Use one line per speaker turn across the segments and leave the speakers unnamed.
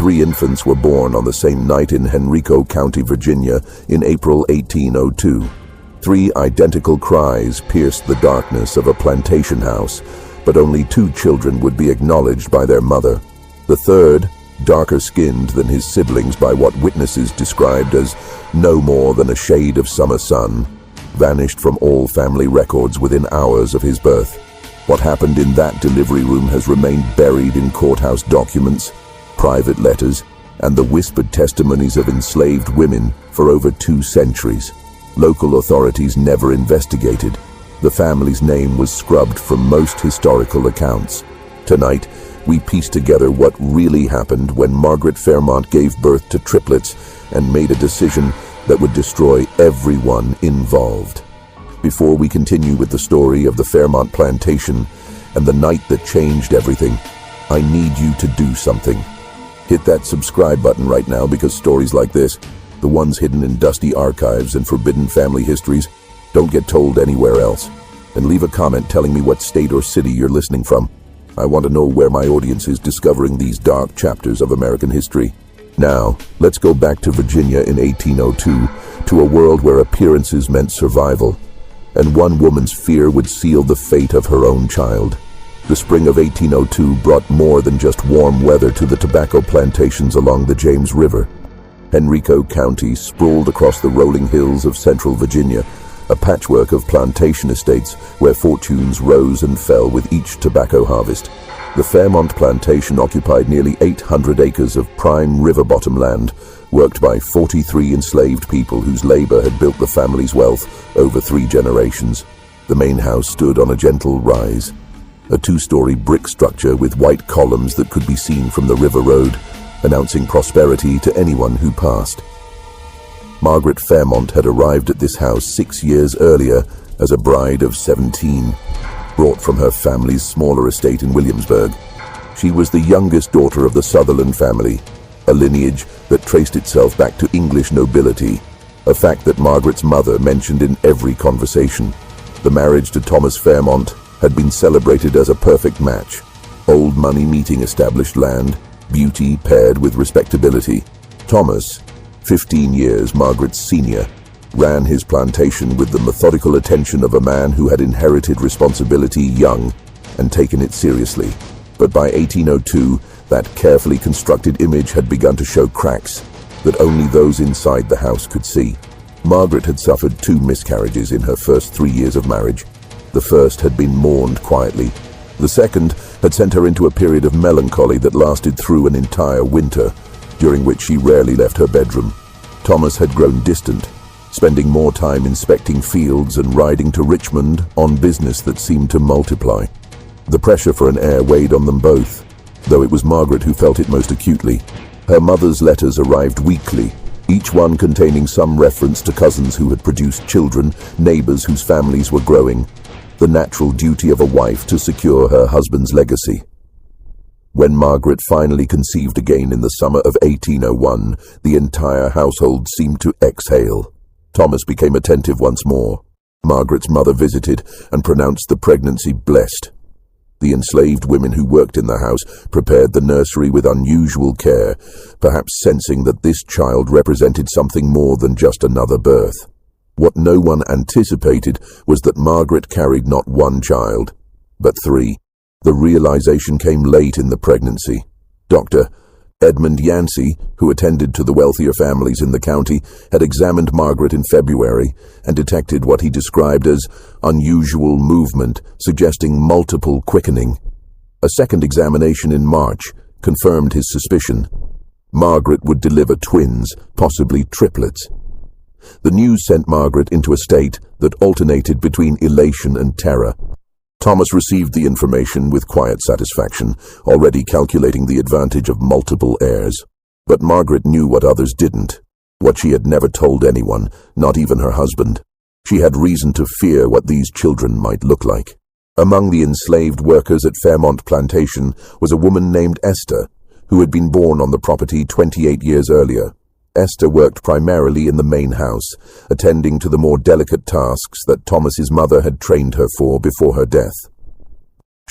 3 infants were born on the same night in Henrico County, Virginia, in April 1802. 3 identical cries pierced the darkness of a plantation house, but only 2 children would be acknowledged by their mother. The third, darker skinned than his siblings by what witnesses described as no more than a shade of summer sun, vanished from all family records within hours of his birth. What happened in that delivery room has remained buried in courthouse documents, private letters, and the whispered testimonies of enslaved women for over 2 centuries. Local authorities never investigated. The family's name was scrubbed from most historical accounts. Tonight, we piece together what really happened when Margaret Fairmont gave birth to triplets and made a decision that would destroy everyone involved. Before we continue with the story of the Fairmont Plantation and the night that changed everything, I need you to do something. Hit that subscribe button right now, because stories like this, the ones hidden in dusty archives and forbidden family histories, don't get told anywhere else. And leave a comment telling me what state or city you're listening from. I want to know where my audience is discovering these dark chapters of American history. Now, let's go back to Virginia in 1802, to a world where appearances meant survival, and one woman's fear would seal the fate of her own child. The spring of 1802 brought more than just warm weather to the tobacco plantations along the James River. Henrico County sprawled across the rolling hills of central Virginia, a patchwork of plantation estates where fortunes rose and fell with each tobacco harvest. The Fairmont Plantation occupied nearly 800 acres of prime river bottom land, worked by 43 enslaved people whose labor had built the family's wealth over 3 generations. The main house stood on a gentle rise, a 2-story brick structure with white columns that could be seen from the river road, announcing prosperity to anyone who passed. Margaret Fairmont had arrived at this house 6 years earlier as a bride of 17, brought from her family's smaller estate in Williamsburg. She was the youngest daughter of the Sutherland family, a lineage that traced itself back to English nobility, a fact that Margaret's mother mentioned in every conversation. The marriage to Thomas Fairmont had been celebrated as a perfect match. Old money meeting established land, beauty paired with respectability. Thomas, 15 years Margaret's senior, ran his plantation with the methodical attention of a man who had inherited responsibility young and taken it seriously. But by 1802, that carefully constructed image had begun to show cracks that only those inside the house could see. Margaret had suffered 2 miscarriages in her first 3 years of marriage. The first had been mourned quietly. The second had sent her into a period of melancholy that lasted through an entire winter, during which she rarely left her bedroom. Thomas had grown distant, spending more time inspecting fields and riding to Richmond on business that seemed to multiply. The pressure for an heir weighed on them both, though it was Margaret who felt it most acutely. Her mother's letters arrived weekly, each one containing some reference to cousins who had produced children, neighbors whose families were growing, the natural duty of a wife to secure her husband's legacy. When Margaret finally conceived again in the summer of 1801, the entire household seemed to exhale. Thomas became attentive once more. Margaret's mother visited and pronounced the pregnancy blessed. The enslaved women who worked in the house prepared the nursery with unusual care, perhaps sensing that this child represented something more than just another birth. What no one anticipated was that Margaret carried not 1 child, but 3. The realization came late in the pregnancy. Dr. Edmund Yancey, who attended to the wealthier families in the county, had examined Margaret in February and detected what he described as unusual movement, suggesting multiple quickening. A second examination in March confirmed his suspicion. Margaret would deliver twins, possibly triplets. The news sent Margaret into a state that alternated between elation and terror. Thomas received the information with quiet satisfaction, already calculating the advantage of multiple heirs. But Margaret knew what others didn't, what she had never told anyone, not even her husband. She had reason to fear what these children might look like. Among the enslaved workers at Fairmont Plantation was a woman named Esther, who had been born on the property 28 years earlier. Esther worked primarily in the main house, attending to the more delicate tasks that Thomas's mother had trained her for before her death.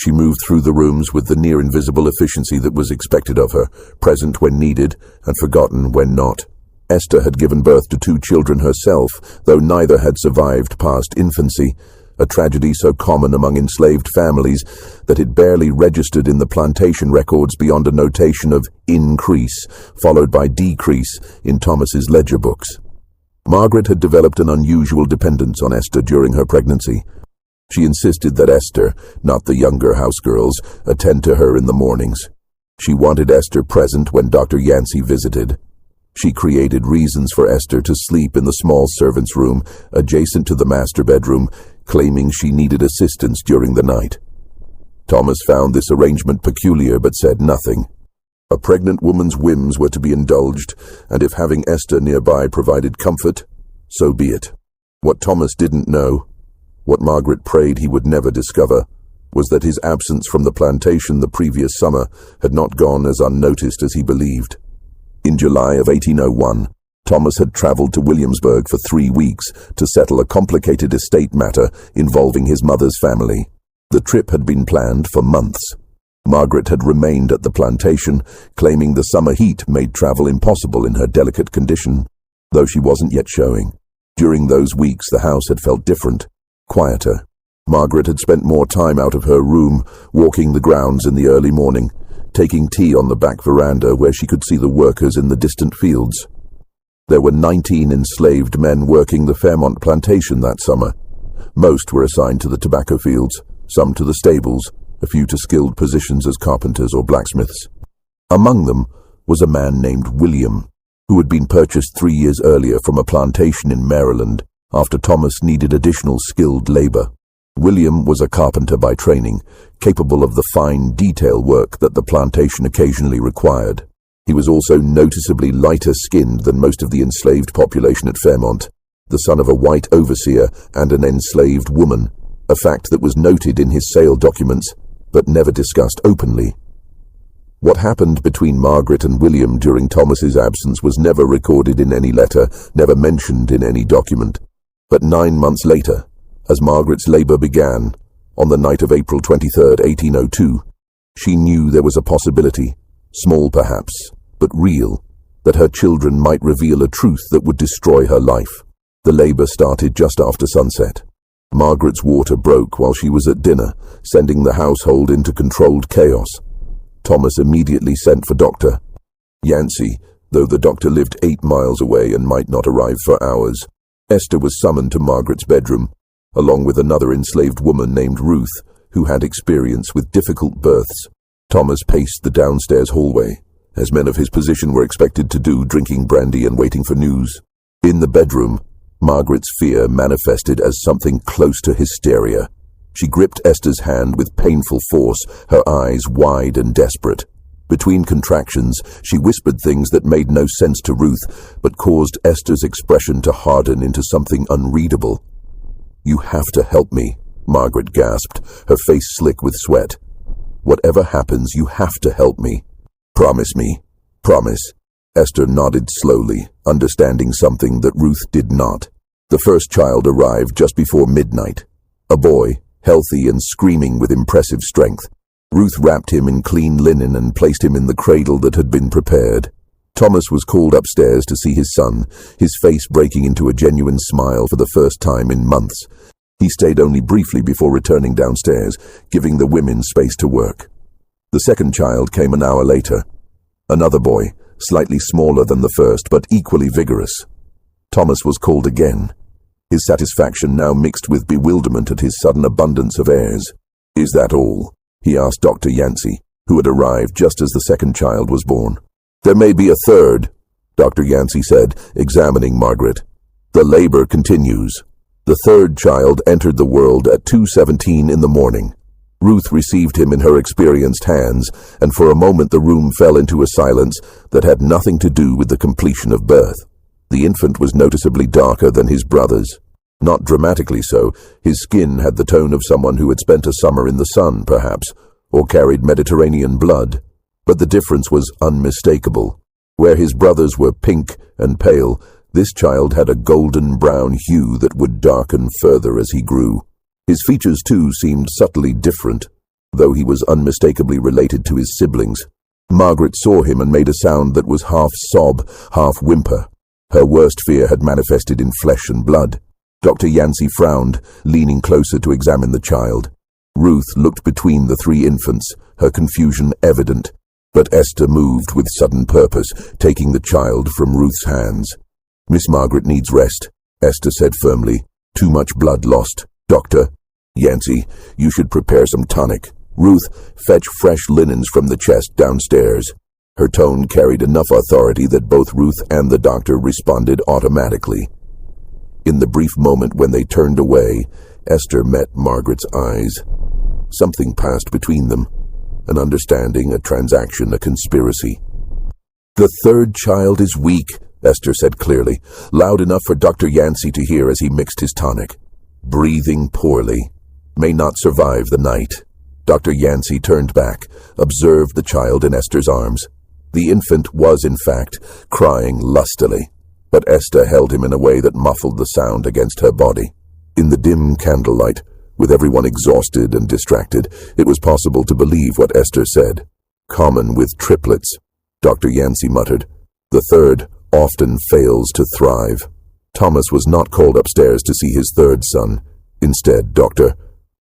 She moved through the rooms with the near-invisible efficiency that was expected of her, present when needed and forgotten when not. Esther had given birth to 2 children herself, though neither had survived past infancy, a tragedy so common among enslaved families that it barely registered in the plantation records beyond a notation of increase, followed by decrease in Thomas's ledger books. Margaret had developed an unusual dependence on Esther during her pregnancy. She insisted that Esther, not the younger housegirls, attend to her in the mornings. She wanted Esther present when Dr. Yancey visited. She created reasons for Esther to sleep in the small servants' room adjacent to the master bedroom, claiming she needed assistance during the night. Thomas found this arrangement peculiar but said nothing. A pregnant woman's whims were to be indulged, and if having Esther nearby provided comfort, so be it. What Thomas didn't know, what Margaret prayed he would never discover, was that his absence from the plantation the previous summer had not gone as unnoticed as he believed. In July of 1801, Thomas had traveled to Williamsburg for 3 weeks to settle a complicated estate matter involving his mother's family. The trip had been planned for months. Margaret had remained at the plantation, claiming the summer heat made travel impossible in her delicate condition, though she wasn't yet showing. During those weeks, the house had felt different, quieter. Margaret had spent more time out of her room, walking the grounds in the early morning, taking tea on the back veranda where she could see the workers in the distant fields. There were 19 enslaved men working the Fairmont plantation that summer. Most were assigned to the tobacco fields, some to the stables, a few to skilled positions as carpenters or blacksmiths. Among them was a man named William, who had been purchased 3 years earlier from a plantation in Maryland after Thomas needed additional skilled labor. William was a carpenter by training, capable of the fine detail work that the plantation occasionally required. He was also noticeably lighter-skinned than most of the enslaved population at Fairmont, the son of a white overseer and an enslaved woman, a fact that was noted in his sale documents, but never discussed openly. What happened between Margaret and William during Thomas's absence was never recorded in any letter, never mentioned in any document. But 9 months later, as Margaret's labor began, on the night of April 23, 1802, she knew there was a possibility, small perhaps, but real, that her children might reveal a truth that would destroy her life. The labor started just after sunset. Margaret's water broke while she was at dinner, sending the household into controlled chaos. Thomas immediately sent for Dr. Yancey, though the doctor lived 8 miles away and might not arrive for hours. Esther was summoned to Margaret's bedroom, along with another enslaved woman named Ruth, who had experience with difficult births. Thomas paced the downstairs hallway, as men of his position were expected to do, drinking brandy and waiting for news. In the bedroom, Margaret's fear manifested as something close to hysteria. She gripped Esther's hand with painful force, her eyes wide and desperate. Between contractions, she whispered things that made no sense to Ruth, but caused Esther's expression to harden into something unreadable. "You have to help me," Margaret gasped, her face slick with sweat. "Whatever happens, you have to help me. Promise me. Promise." Esther nodded slowly, understanding something that Ruth did not. The first child arrived just before midnight. A boy, healthy and screaming with impressive strength. Ruth wrapped him in clean linen and placed him in the cradle that had been prepared. Thomas was called upstairs to see his son, his face breaking into a genuine smile for the first time in months. He stayed only briefly before returning downstairs, giving the women space to work. The second child came an hour later. Another boy, slightly smaller than the first, but equally vigorous. Thomas was called again, his satisfaction now mixed with bewilderment at his sudden abundance of heirs. "Is that all?" he asked Dr. Yancey, who had arrived just as the second child was born. "There may be a third," Dr. Yancey said, examining Margaret. "The labor continues." The third child entered the world at 2:17 in the morning. Ruth received him in her experienced hands, and for a moment the room fell into a silence that had nothing to do with the completion of birth. The infant was noticeably darker than his brothers. Not dramatically so. His skin had the tone of someone who had spent a summer in the sun, perhaps, or carried Mediterranean blood. But the difference was unmistakable. Where his brothers were pink and pale, this child had a golden-brown hue that would darken further as he grew. His features, too, seemed subtly different. though he was unmistakably related to his siblings. Margaret saw him and made a sound that was half sob, half whimper. Her worst fear had manifested in flesh and blood. Dr. Yancey frowned, leaning closer to examine the child. Ruth looked between the three infants, her confusion evident, but Esther moved with sudden purpose, taking the child from Ruth's hands. "Miss Margaret needs rest," Esther said firmly. "Too much blood lost. Doctor Yancey, you should prepare some tonic. Ruth, fetch fresh linens from the chest downstairs." Her tone carried enough authority that both Ruth and the doctor responded automatically. In the brief moment when they turned away, Esther met Margaret's eyes. Something passed between them. An understanding, a transaction, a conspiracy. "The third child is weak," Esther said clearly, loud enough for Dr. Yancey to hear as he mixed his tonic. "Breathing poorly. May not survive the night." Dr. Yancey turned back, observed the child in Esther's arms. The infant was, in fact, crying lustily, but Esther held him in a way that muffled the sound against her body. In the dim candlelight, with everyone exhausted and distracted, it was possible to believe what Esther said. "Common with triplets," Dr. Yancey muttered. "The third often fails to thrive." Thomas was not called upstairs to see his third son. Instead, Dr.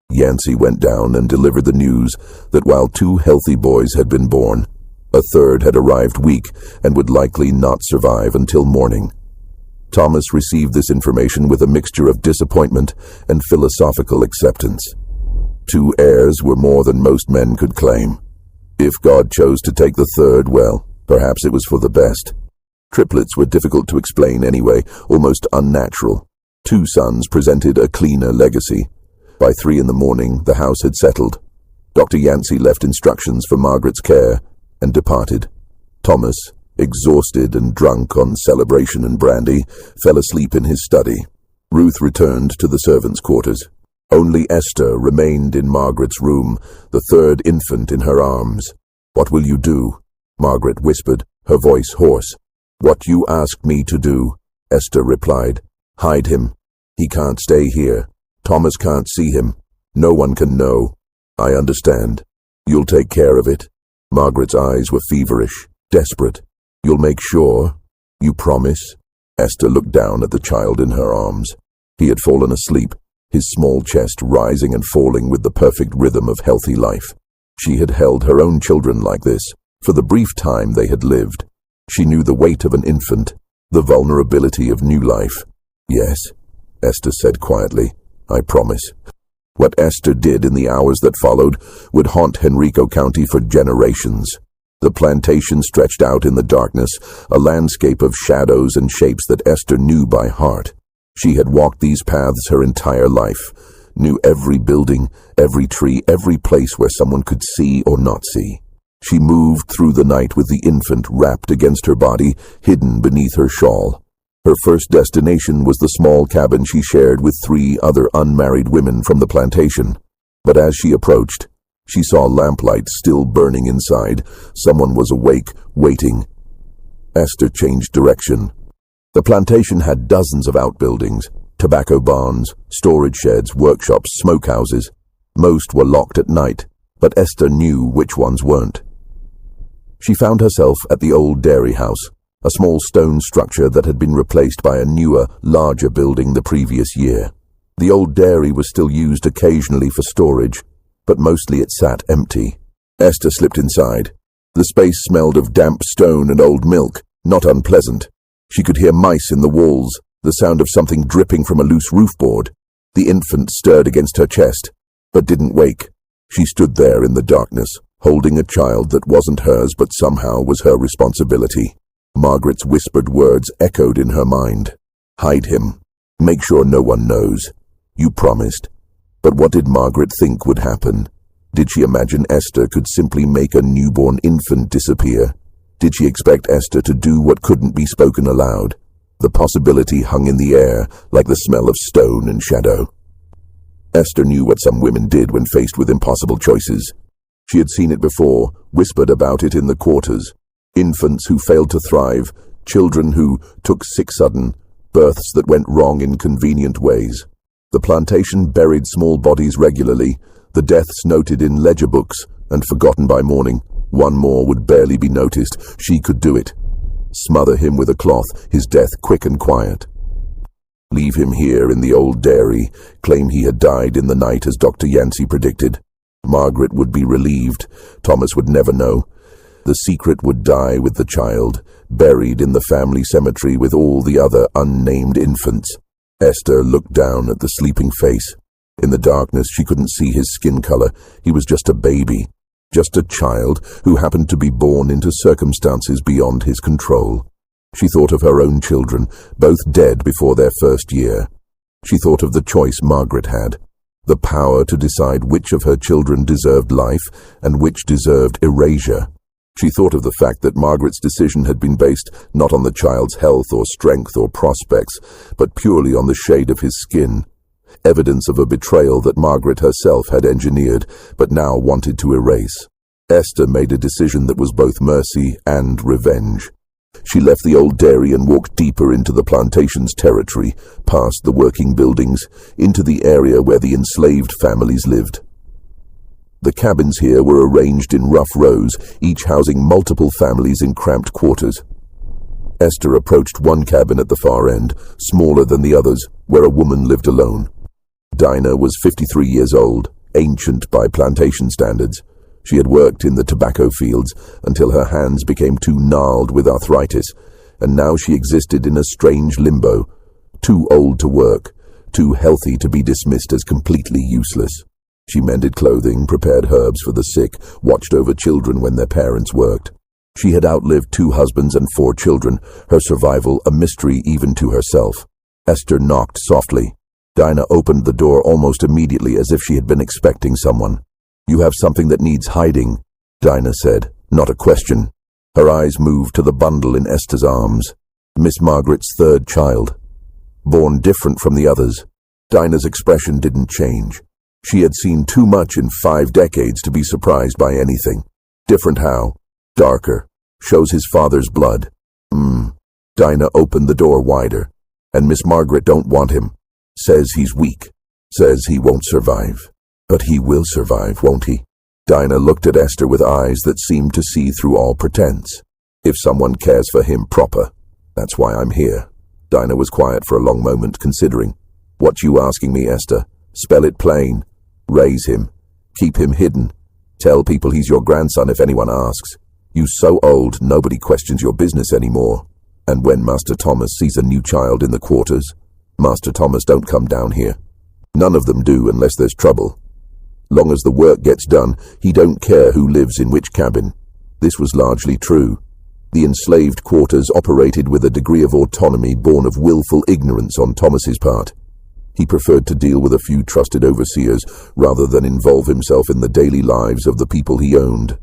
Yancey went down and delivered the news that while 2 healthy boys had been born, a third had arrived weak and would likely not survive until morning. Thomas received this information with a mixture of disappointment and philosophical acceptance. 2 heirs were more than most men could claim. If God chose to take the third, well, perhaps it was for the best. Triplets were difficult to explain anyway, almost unnatural. 2 sons presented a cleaner legacy. By 3 in the morning, the house had settled. Dr. Yancey left instructions for Margaret's care and departed. Thomas, exhausted and drunk on celebration and brandy, fell asleep in his study. Ruth returned to the servants' quarters. Only Esther remained in Margaret's room, the third infant in her arms. "What will you do?" Margaret whispered, her voice hoarse. "What you asked me to do," Esther replied. "Hide him. He can't stay here. Thomas can't see him. No one can know. I understand. You'll take care of it." Margaret's eyes were feverish, desperate. "You'll make sure? You promise?" Esther looked down at the child in her arms. He had fallen asleep, his small chest rising and falling with the perfect rhythm of healthy life. She had held her own children like this, for the brief time they had lived. She knew the weight of an infant, the vulnerability of new life. "Yes," Esther said quietly, "I promise." What Esther did in the hours that followed would haunt Henrico County for generations. The plantation stretched out in the darkness, a landscape of shadows and shapes that Esther knew by heart. She had walked these paths her entire life, knew every building, every tree, every place where someone could see or not see. She moved through the night with the infant wrapped against her body, hidden beneath her shawl. Her first destination was the small cabin she shared with 3 other unmarried women from the plantation. But as she approached, she saw lamplights still burning inside. Someone was awake, waiting. Esther changed direction. The plantation had dozens of outbuildings, tobacco barns, storage sheds, workshops, smokehouses. Most were locked at night, but Esther knew which ones weren't. She found herself at the old dairy house, a small stone structure that had been replaced by a newer, larger building the previous year. The old dairy was still used occasionally for storage, but mostly it sat empty. Esther slipped inside. The space smelled of damp stone and old milk, not unpleasant. She could hear mice in the walls, the sound of something dripping from a loose roof board. The infant stirred against her chest, but didn't wake. She stood there in the darkness, holding a child that wasn't hers but somehow was her responsibility. Margaret's whispered words echoed in her mind. "Hide him. Make sure no one knows. You promised." But what did Margaret think would happen? Did she imagine Esther could simply make a newborn infant disappear? Did she expect Esther to do what couldn't be spoken aloud? The possibility hung in the air, like the smell of stone and shadow. Esther knew what some women did when faced with impossible choices. She had seen it before, whispered about it in the quarters. Infants who failed to thrive, children who took sick sudden, births that went wrong in convenient ways. The plantation buried small bodies regularly, the deaths noted in ledger books and forgotten by morning. One more would barely be noticed. She could do it. Smother him with a cloth, his death quick and quiet. Leave him here in the old dairy, claim he had died in the night as Dr. Yancey predicted. Margaret would be relieved. Thomas would never know. The secret would die with the child, buried in the family cemetery with all the other unnamed infants. Esther looked down at the sleeping face. In the darkness, she couldn't see his skin color. He was just a baby, just a child who happened to be born into circumstances beyond his control. She thought of her own children, both dead before their first year. She thought of the choice Margaret had, the power to decide which of her children deserved life and which deserved erasure. She thought of the fact that Margaret's decision had been based not on the child's health or strength or prospects, but purely on the shade of his skin. Evidence of a betrayal that Margaret herself had engineered, but now wanted to erase. Esther made a decision that was both mercy and revenge. She left the old dairy and walked deeper into the plantation's territory, past the working buildings, into the area where the enslaved families lived. The cabins here were arranged in rough rows, each housing multiple families in cramped quarters. Esther approached one cabin at the far end, smaller than the others, where a woman lived alone. Dinah was 53 years old, ancient by plantation standards. She had worked in the tobacco fields until her hands became too gnarled with arthritis, and now she existed in a strange limbo, too old to work, too healthy to be dismissed as completely useless. She mended clothing, prepared herbs for the sick, watched over children when their parents worked. She had outlived 2 husbands and 4 children, her survival a mystery even to herself. Esther knocked softly. Dinah opened the door almost immediately as if she had been expecting someone. "You have something that needs hiding," Dinah said, not a question. Her eyes moved to the bundle in Esther's arms. Miss Margaret's 3rd child. Born different from the others. Dinah's expression didn't change. She had seen too much in 5 decades to be surprised by anything. Different how? Darker. Shows his father's blood. Dinah opened the door wider. "And Miss Margaret don't want him. Says he's weak. Says he won't survive. But he will survive, won't he?" Dinah looked at Esther with eyes that seemed to see through all pretense. "If someone cares for him proper, that's why I'm here." Dinah was quiet for a long moment, considering. "What you asking me, Esther? Spell it plain. Raise him. Keep him hidden. Tell people he's your grandson if anyone asks. You so old, nobody questions your business anymore. And when Master Thomas sees a new child in the quarters, Master Thomas don't come down here. None of them do unless there's trouble. Long as the work gets done, he don't care who lives in which cabin." This was largely true. The enslaved quarters operated with a degree of autonomy born of willful ignorance on Thomas's part. He preferred to deal with a few trusted overseers rather than involve himself in the daily lives of the people he owned.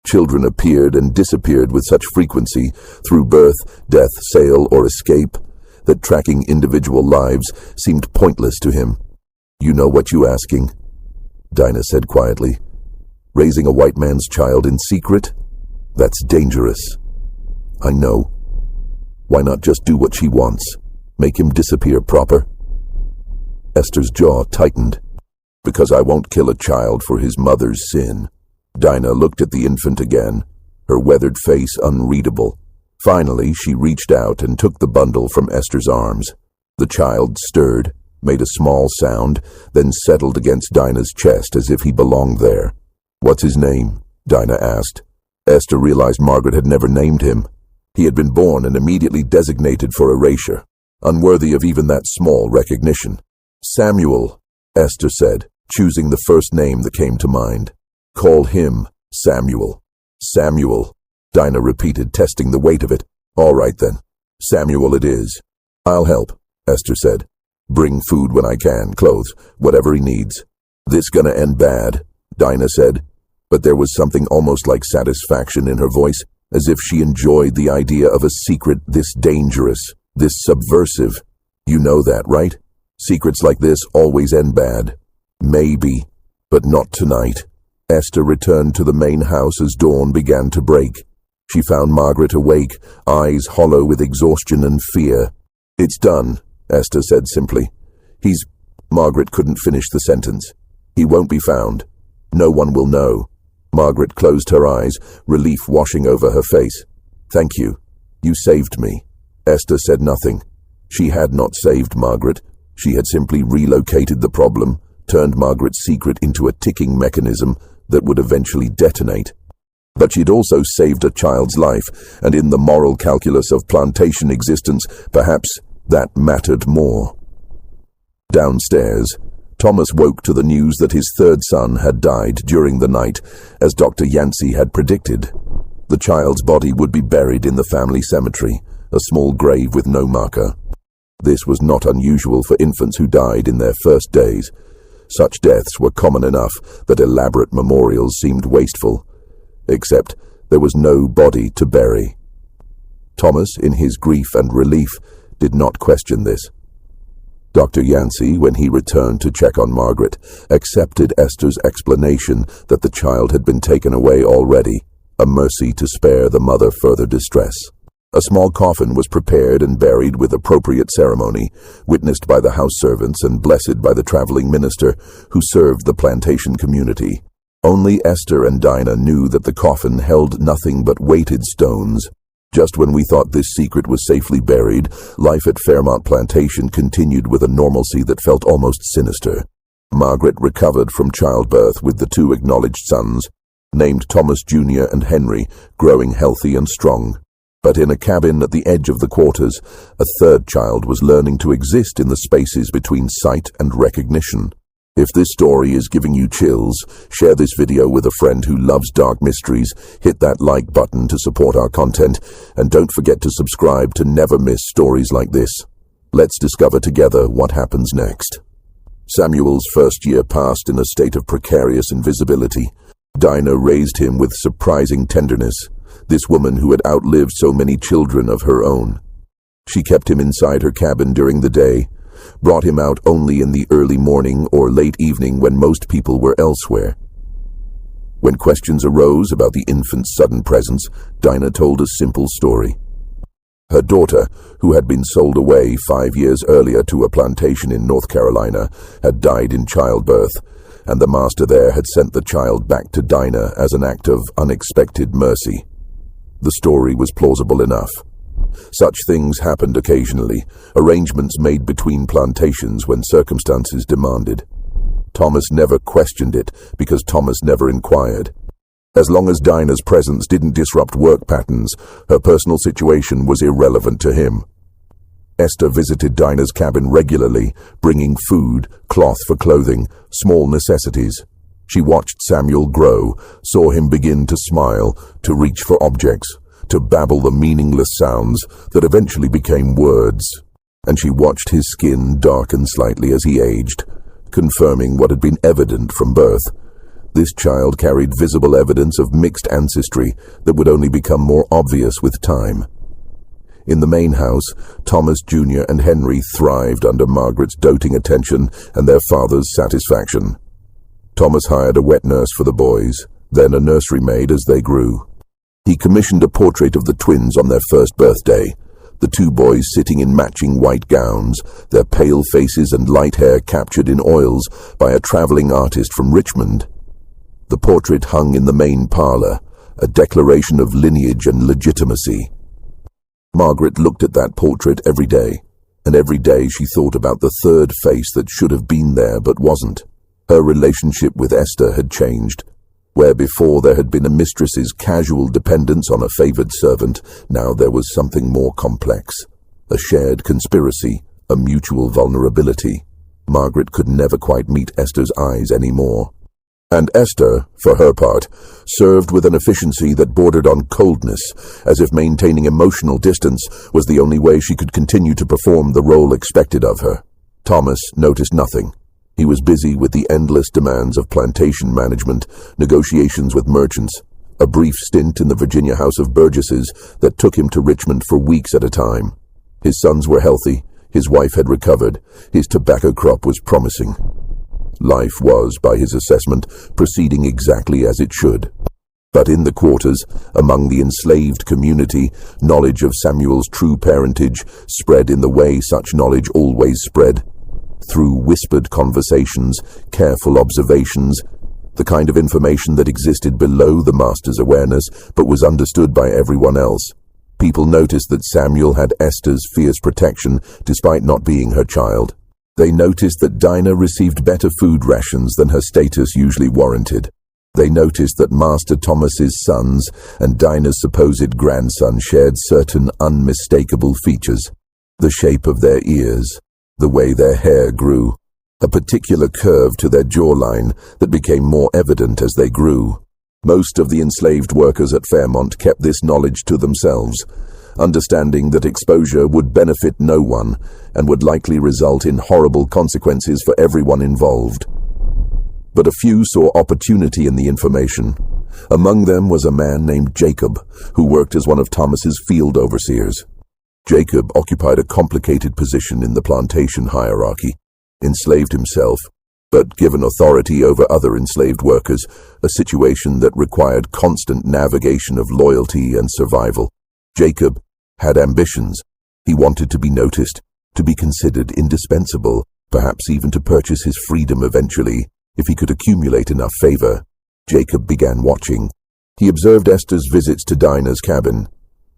Children appeared and disappeared with such frequency through birth, death, sale, or escape that tracking individual lives seemed pointless to him. "You know what you asking?" Dinah said quietly. "Raising a white man's child in secret? That's dangerous." "I know. Why not just do what she wants? Make him disappear proper?" Esther's jaw tightened. "Because I won't kill a child for his mother's sin." Dinah looked at the infant again, her weathered face unreadable. Finally, she reached out and took the bundle from Esther's arms. The child stirred, made a small sound, then settled against Dinah's chest as if he belonged there. "What's his name?" Dinah asked. Esther realized Margaret had never named him. He had been born and immediately designated for erasure, unworthy of even that small recognition. "Samuel," Esther said, choosing the first name that came to mind. "Call him Samuel." "Samuel," Dinah repeated, testing the weight of it. "All right then. Samuel it is." "I'll help," Esther said. "Bring food when I can, clothes, whatever he needs." "This gonna end bad," Dinah said, but there was something almost like satisfaction in her voice, as if she enjoyed the idea of a secret this dangerous, this subversive. "You know that, right? Secrets like this always end bad." "Maybe, but not tonight." Esther returned to the main house as dawn began to break. She found Margaret awake, eyes hollow with exhaustion and fear. "It's done," Esther said simply. Margaret couldn't finish the sentence. He won't be found. No one will know. Margaret closed her eyes, relief washing over her face. Thank you. You saved me. Esther said nothing. She had not saved Margaret. She had simply relocated the problem, turned Margaret's secret into a ticking mechanism that would eventually detonate. But she'd also saved a child's life, and in the moral calculus of plantation existence, perhaps that mattered more. Downstairs, Thomas woke to the news that his third son had died during the night, as Dr. Yancey had predicted. The child's body would be buried in the family cemetery, a small grave with no marker. This was not unusual for infants who died in their first days. Such deaths were common enough that elaborate memorials seemed wasteful. Except there was no body to bury. Thomas, in his grief and relief, did not question this. Dr. Yancey, when he returned to check on Margaret, accepted Esther's explanation that the child had been taken away already, a mercy to spare the mother further distress. A small coffin was prepared and buried with appropriate ceremony, witnessed by the house servants and blessed by the traveling minister who served the plantation community. Only Esther and Dinah knew that the coffin held nothing but weighted stones. Just when we thought this secret was safely buried, life at Fairmont Plantation continued with a normalcy that felt almost sinister. Margaret recovered from childbirth with the two acknowledged sons, named Thomas Jr. and Henry, growing healthy and strong. But in a cabin at the edge of the quarters, a third child was learning to exist in the spaces between sight and recognition. If this story is giving you chills, share this video with a friend who loves dark mysteries, hit that like button to support our content, and don't forget to subscribe to never miss stories like this. Let's discover together what happens next. Samuel's first year passed in a state of precarious invisibility. Dinah raised him with surprising tenderness, this woman who had outlived so many children of her own. She kept him inside her cabin during the day, brought him out only in the early morning or late evening when most people were elsewhere. When questions arose about the infant's sudden presence, Dinah told a simple story. Her daughter, who had been sold away 5 years earlier to a plantation in North Carolina, had died in childbirth, and the master there had sent the child back to Dinah as an act of unexpected mercy. The story was plausible enough. Such things happened occasionally, arrangements made between plantations when circumstances demanded. Thomas never questioned it because Thomas never inquired. As long as Dinah's presence didn't disrupt work patterns, her personal situation was irrelevant to him. Esther visited Dinah's cabin regularly, bringing food, cloth for clothing, small necessities. She watched Samuel grow, saw him begin to smile, to reach for objects, to babble the meaningless sounds that eventually became words, and she watched his skin darken slightly as he aged, confirming what had been evident from birth. This child carried visible evidence of mixed ancestry that would only become more obvious with time. In the main house, Thomas Jr. and Henry thrived under Margaret's doting attention and their father's satisfaction. Thomas hired a wet nurse for the boys, then a nursery maid as they grew. He commissioned a portrait of the twins on their first birthday, the two boys sitting in matching white gowns, their pale faces and light hair captured in oils by a traveling artist from Richmond. The portrait hung in the main parlor, a declaration of lineage and legitimacy. Margaret looked at that portrait every day, and every day she thought about the third face that should have been there but wasn't. Her relationship with Esther had changed. Where before there had been a mistress's casual dependence on a favored servant, now there was something more complex. A shared conspiracy, a mutual vulnerability. Margaret could never quite meet Esther's eyes anymore. And Esther, for her part, served with an efficiency that bordered on coldness, as if maintaining emotional distance was the only way she could continue to perform the role expected of her. Thomas noticed nothing. He was busy with the endless demands of plantation management, negotiations with merchants, a brief stint in the Virginia House of Burgesses that took him to Richmond for weeks at a time. His sons were healthy, his wife had recovered, his tobacco crop was promising. Life was, by his assessment, proceeding exactly as it should. But in the quarters, among the enslaved community, knowledge of Samuel's true parentage spread in the way such knowledge always spread, through whispered conversations, careful observations, the kind of information that existed below the master's awareness but was understood by everyone else. People noticed that Samuel had Esther's fierce protection despite not being her child. They noticed that Dinah received better food rations than her status usually warranted. They noticed that Master Thomas's sons and Dinah's supposed grandson shared certain unmistakable features. The shape of their ears, the way their hair grew, a particular curve to their jawline that became more evident as they grew. Most of the enslaved workers at Fairmont kept this knowledge to themselves, understanding that exposure would benefit no one and would likely result in horrible consequences for everyone involved. But a few saw opportunity in the information. Among them was a man named Jacob, who worked as one of Thomas's field overseers. Jacob occupied a complicated position in the plantation hierarchy, enslaved himself, but given authority over other enslaved workers, a situation that required constant navigation of loyalty and survival. Jacob had ambitions. He wanted to be noticed, to be considered indispensable, perhaps even to purchase his freedom eventually, if he could accumulate enough favor. Jacob began watching. He observed Esther's visits to Dinah's cabin.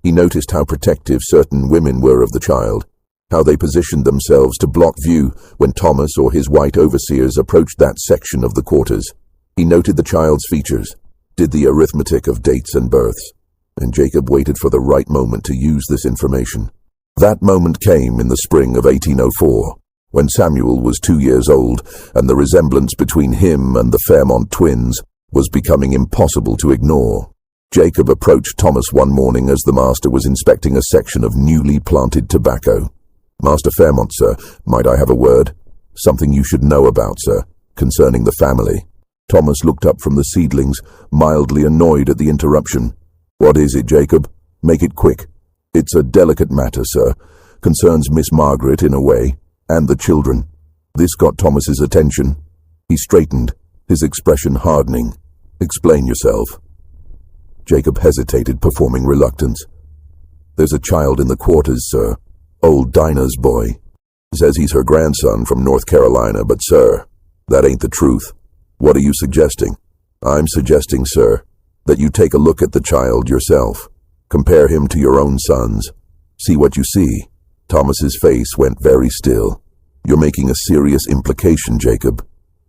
He noticed how protective certain women were of the child, how they positioned themselves to block view when Thomas or his white overseers approached that section of the quarters. He noted the child's features, did the arithmetic of dates and births, and Jacob waited for the right moment to use this information. That moment came in the spring of 1804, when Samuel was 2 years old, and the resemblance between him and the Fairmont twins was becoming impossible to ignore. Jacob approached Thomas one morning as the master was inspecting a section of newly planted tobacco. "Master Fairmont, sir, might I have a word? Something you should know about, sir, concerning the family." Thomas looked up from the seedlings, mildly annoyed at the interruption. "What is it, Jacob? Make it quick." "It's a delicate matter, sir. Concerns Miss Margaret in a way, and the children." This got Thomas's attention. He straightened, his expression hardening. "Explain yourself." Jacob hesitated, performing reluctance. "There's a child in the quarters, sir. Old Dinah's boy. Says he's her grandson from North Carolina, but sir, that ain't the truth." "What are you suggesting?" "I'm suggesting, sir, that you take a look at the child yourself. Compare him to your own sons. See what you see." Thomas's face went very still. "You're making a serious implication, Jacob."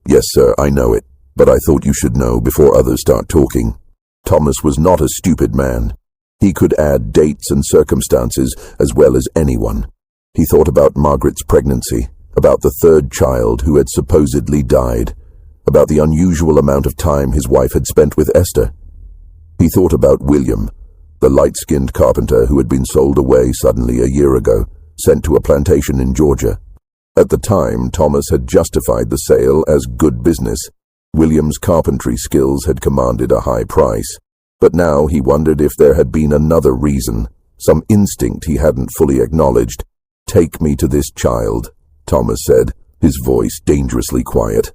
"Yes, sir, I know it, but I thought you should know before others start talking." Thomas was not a stupid man. He could add dates and circumstances as well as anyone. He thought about Margaret's pregnancy, about the third child who had supposedly died, about the unusual amount of time his wife had spent with Esther. He thought about William, the light-skinned carpenter who had been sold away suddenly a year ago, sent to a plantation in Georgia. At the time, Thomas had justified the sale as good business. William's carpentry skills had commanded a high price. But now he wondered if there had been another reason, some instinct he hadn't fully acknowledged. "Take me to this child," Thomas said, his voice dangerously quiet.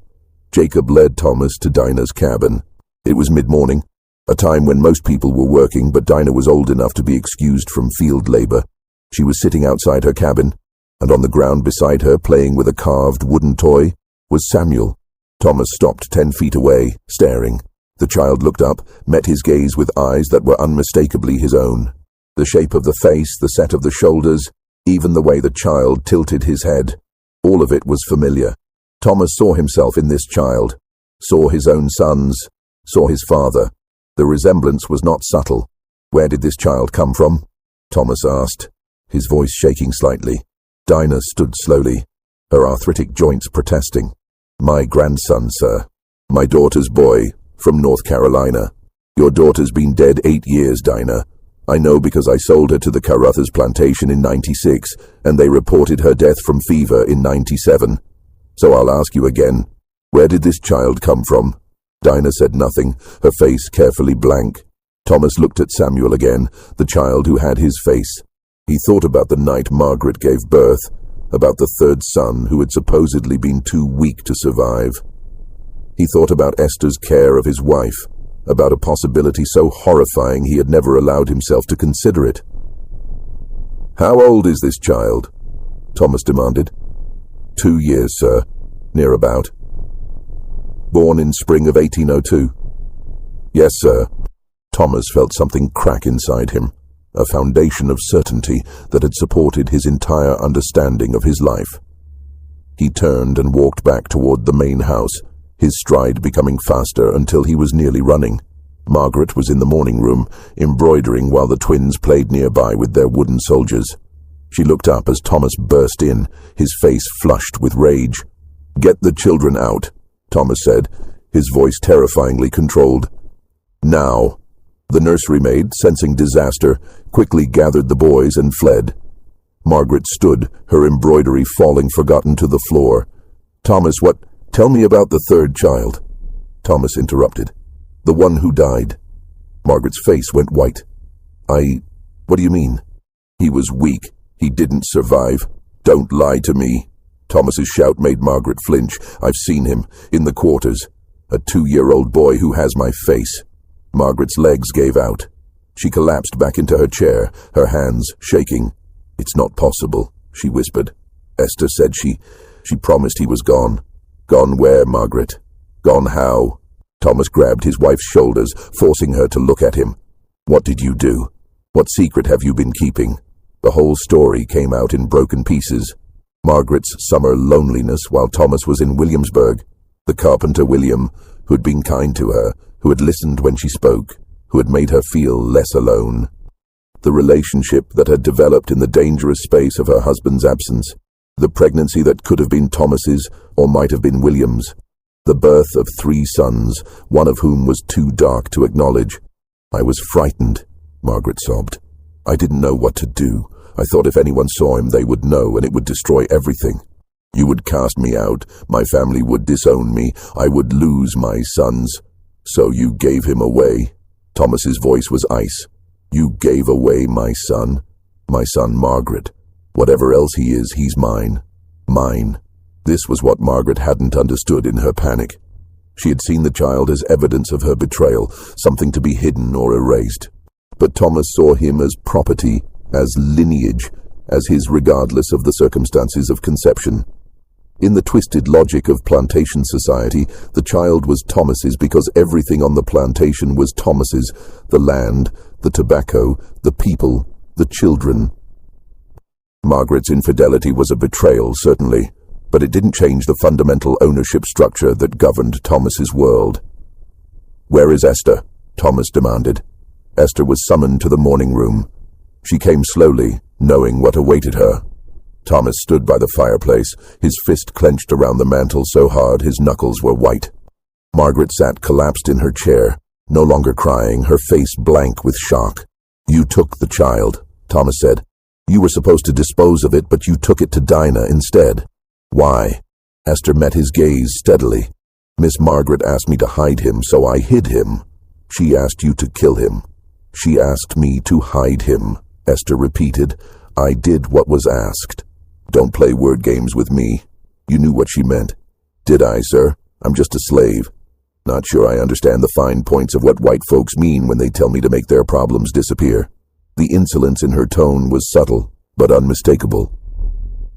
Jacob led Thomas to Dinah's cabin. It was mid-morning, a time when most people were working, but Dinah was old enough to be excused from field labor. She was sitting outside her cabin, and on the ground beside her, playing with a carved wooden toy, was Samuel. Thomas stopped 10 feet away, staring. The child looked up, met his gaze with eyes that were unmistakably his own. The shape of the face, the set of the shoulders, even the way the child tilted his head, all of it was familiar. Thomas saw himself in this child, saw his own sons, saw his father. The resemblance was not subtle. "Where did this child come from?" Thomas asked, his voice shaking slightly. Dinah stood slowly, her arthritic joints protesting. "My grandson, sir. My daughter's boy, from North Carolina. Your daughter's been dead 8 years, Dinah. I know because I sold her to the Carruthers plantation in 96, and they reported her death from fever in 97. So I'll ask you again, where did this child come from?" Dinah said nothing, her face carefully blank. Thomas looked at Samuel again, the child who had his face. He thought about the night Margaret gave birth, about the third son who had supposedly been too weak to survive. He thought about Esther's care of his wife, about a possibility so horrifying he had never allowed himself to consider it. "How old is this child?" Thomas demanded. 2 years, sir. Near about. Born in spring of 1802. Yes, sir. Thomas felt something crack inside him, a foundation of certainty that had supported his entire understanding of his life. He turned and walked back toward the main house, his stride becoming faster until he was nearly running. Margaret was in the morning room, embroidering while the twins played nearby with their wooden soldiers. She looked up as Thomas burst in, his face flushed with rage. "Get the children out," Thomas said, his voice terrifyingly controlled. "Now." The nursery maid, sensing disaster, quickly gathered the boys and fled. Margaret stood, her embroidery falling forgotten to the floor. "Thomas, what? Tell me about the third child." Thomas interrupted. "The one who died." Margaret's face went white. What do you mean?" "He was weak. He didn't survive. Don't lie to me." Thomas's shout made Margaret flinch. "I've seen him, in the quarters. A 2-year-old boy who has my face." Margaret's legs gave out. She collapsed back into her chair, her hands shaking. "It's not possible," she whispered. "Esther said she promised he was gone." "Gone where, Margaret? Gone how?" Thomas grabbed his wife's shoulders, forcing her to look at him. "What did you do? What secret have you been keeping?" The whole story came out in broken pieces. Margaret's summer loneliness while Thomas was in Williamsburg, the carpenter William, who had been kind to her, who had listened when she spoke, who had made her feel less alone. The relationship that had developed in the dangerous space of her husband's absence, the pregnancy that could have been Thomas's or might have been William's, the birth of 3 sons, one of whom was too dark to acknowledge. "I was frightened," Margaret sobbed. "I didn't know what to do. I thought if anyone saw him they would know and it would destroy everything. You would cast me out, my family would disown me, I would lose my sons. So you gave him away." Thomas's voice was ice. "You gave away my son Margaret. Whatever else he is, he's mine. Mine." This was what Margaret hadn't understood in her panic. She had seen the child as evidence of her betrayal, something to be hidden or erased. But Thomas saw him as property, as lineage, as his regardless of the circumstances of conception. In the twisted logic of plantation society, the child was Thomas's because everything on the plantation was Thomas's: the land, the tobacco, the people, the children. Margaret's infidelity was a betrayal, certainly, but it didn't change the fundamental ownership structure that governed Thomas's world. "Where is Esther?" Thomas demanded. Esther was summoned to the morning room. She came slowly, knowing what awaited her. Thomas stood by the fireplace, his fist clenched around the mantel so hard his knuckles were white. Margaret sat collapsed in her chair, no longer crying, her face blank with shock. "You took the child," Thomas said. "You were supposed to dispose of it, but you took it to Dinah instead. Why?" Esther met his gaze steadily. "Miss Margaret asked me to hide him, so I hid him." "She asked you to kill him." "She asked me to hide him," Esther repeated. "I did what was asked." "Don't play word games with me." "You knew what she meant." "Did I, sir? I'm just a slave. Not sure I understand the fine points of what white folks mean when they tell me to make their problems disappear." The insolence in her tone was subtle, but unmistakable.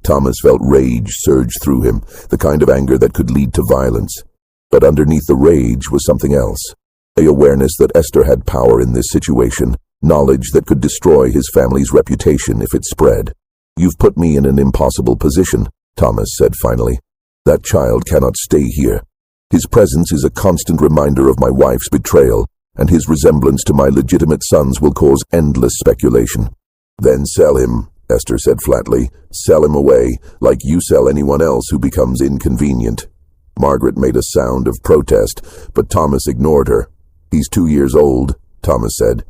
Thomas felt rage surge through him, the kind of anger that could lead to violence. But underneath the rage was something else, a awareness that Esther had power in this situation, knowledge that could destroy his family's reputation if it spread. "You've put me in an impossible position," Thomas said finally. "That child cannot stay here. His presence is a constant reminder of my wife's betrayal, and his resemblance to my legitimate sons will cause endless speculation." "Then sell him," Esther said flatly. "Sell him away, like you sell anyone else who becomes inconvenient." Margaret made a sound of protest, but Thomas ignored her. "He's 2 years old," Thomas said.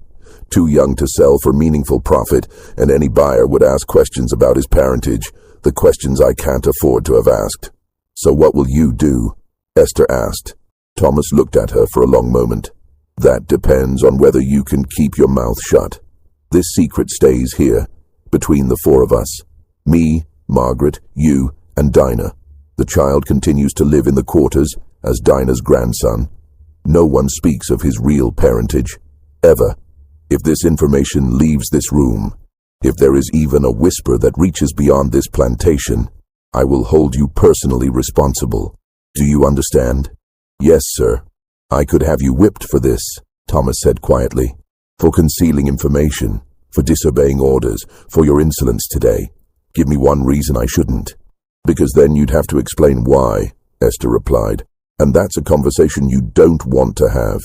"Too young to sell for meaningful profit, and any buyer would ask questions about his parentage, the questions I can't afford to have asked." "So what will you do?" Esther asked. Thomas looked at her for a long moment. "That depends on whether you can keep your mouth shut. This secret stays here, between the 4 of us. Me, Margaret, you, and Dinah. The child continues to live in the quarters as Dinah's grandson. No one speaks of his real parentage, ever. If this information leaves this room, if there is even a whisper that reaches beyond this plantation, I will hold you personally responsible. Do you understand? Yes, sir. I could have you whipped for this, Thomas said quietly. For concealing information, for disobeying orders, for your insolence today. Give me one reason I shouldn't. Because then you'd have to explain why, Esther replied. And that's a conversation you don't want to have.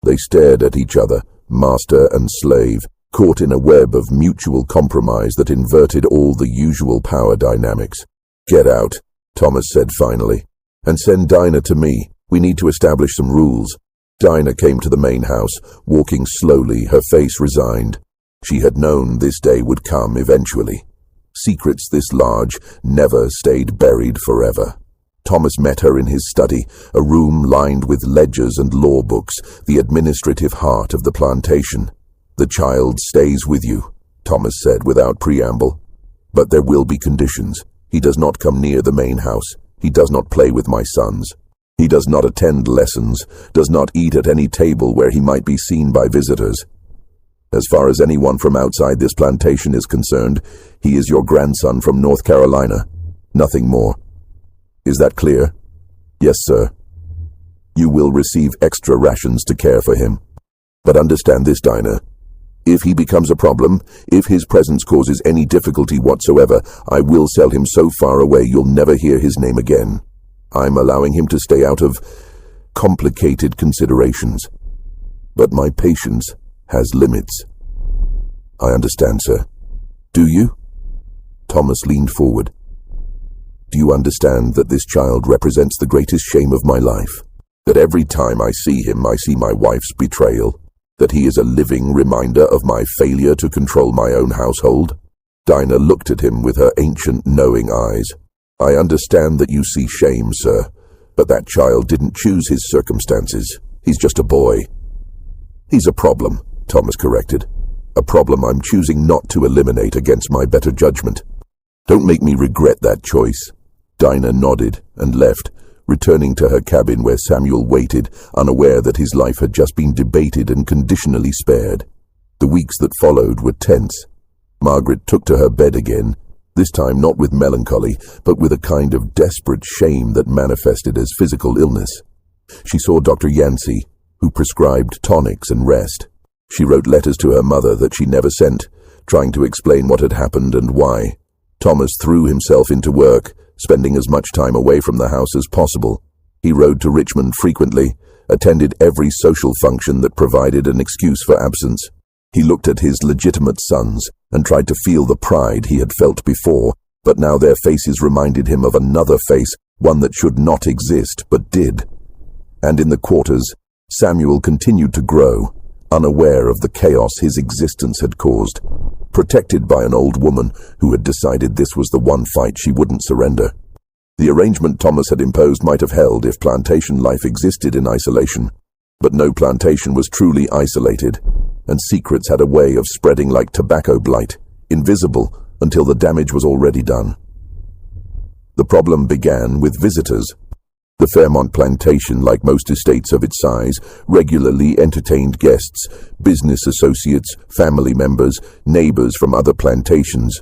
They stared at each other, master and slave, caught in a web of mutual compromise that inverted all the usual power dynamics. Get out, Thomas said finally, and send Dinah to me. We need to establish some rules. Dinah came to the main house, walking slowly, her face resigned. She had known this day would come eventually. Secrets this large never stayed buried forever. Thomas met her in his study, a room lined with ledgers and law books, the administrative heart of the plantation. The child stays with you, Thomas said without preamble. But there will be conditions. He does not come near the main house. He does not play with my sons. He does not attend lessons, does not eat at any table where he might be seen by visitors. As far as anyone from outside this plantation is concerned, he is your grandson from North Carolina. Nothing more. Is that clear? Yes, sir. You will receive extra rations to care for him. But understand this, Dinah. If he becomes a problem, if his presence causes any difficulty whatsoever, I will sell him so far away you'll never hear his name again. I'm allowing him to stay out of complicated considerations. But my patience has limits. I understand, sir. Do you? Thomas leaned forward. Do you understand that this child represents the greatest shame of my life? That every time I see him, I see my wife's betrayal? That he is a living reminder of my failure to control my own household? Dinah looked at him with her ancient, knowing eyes. I understand that you see shame, sir, but that child didn't choose his circumstances. He's just a boy. He's a problem, Thomas corrected. A problem I'm choosing not to eliminate against my better judgment. Don't make me regret that choice. Dinah nodded and left, returning to her cabin where Samuel waited, unaware that his life had just been debated and conditionally spared. The weeks that followed were tense. Margaret took to her bed again, this time not with melancholy, but with a kind of desperate shame that manifested as physical illness. She saw Dr. Yancey, who prescribed tonics and rest. She wrote letters to her mother that she never sent, trying to explain what had happened and why. Thomas threw himself into work, spending as much time away from the house as possible. He rode to Richmond frequently, attended every social function that provided an excuse for absence. He looked at his legitimate sons and tried to feel the pride he had felt before, but now their faces reminded him of another face, one that should not exist but did. And in the quarters, Samuel continued to grow, unaware of the chaos his existence had caused, protected by an old woman who had decided this was the one fight she wouldn't surrender. The arrangement Thomas had imposed might have held if plantation life existed in isolation, but no plantation was truly isolated, and secrets had a way of spreading like tobacco blight, invisible until the damage was already done. The problem began with visitors. The Fairmont plantation, like most estates of its size, regularly entertained guests, business associates, family members, neighbors from other plantations.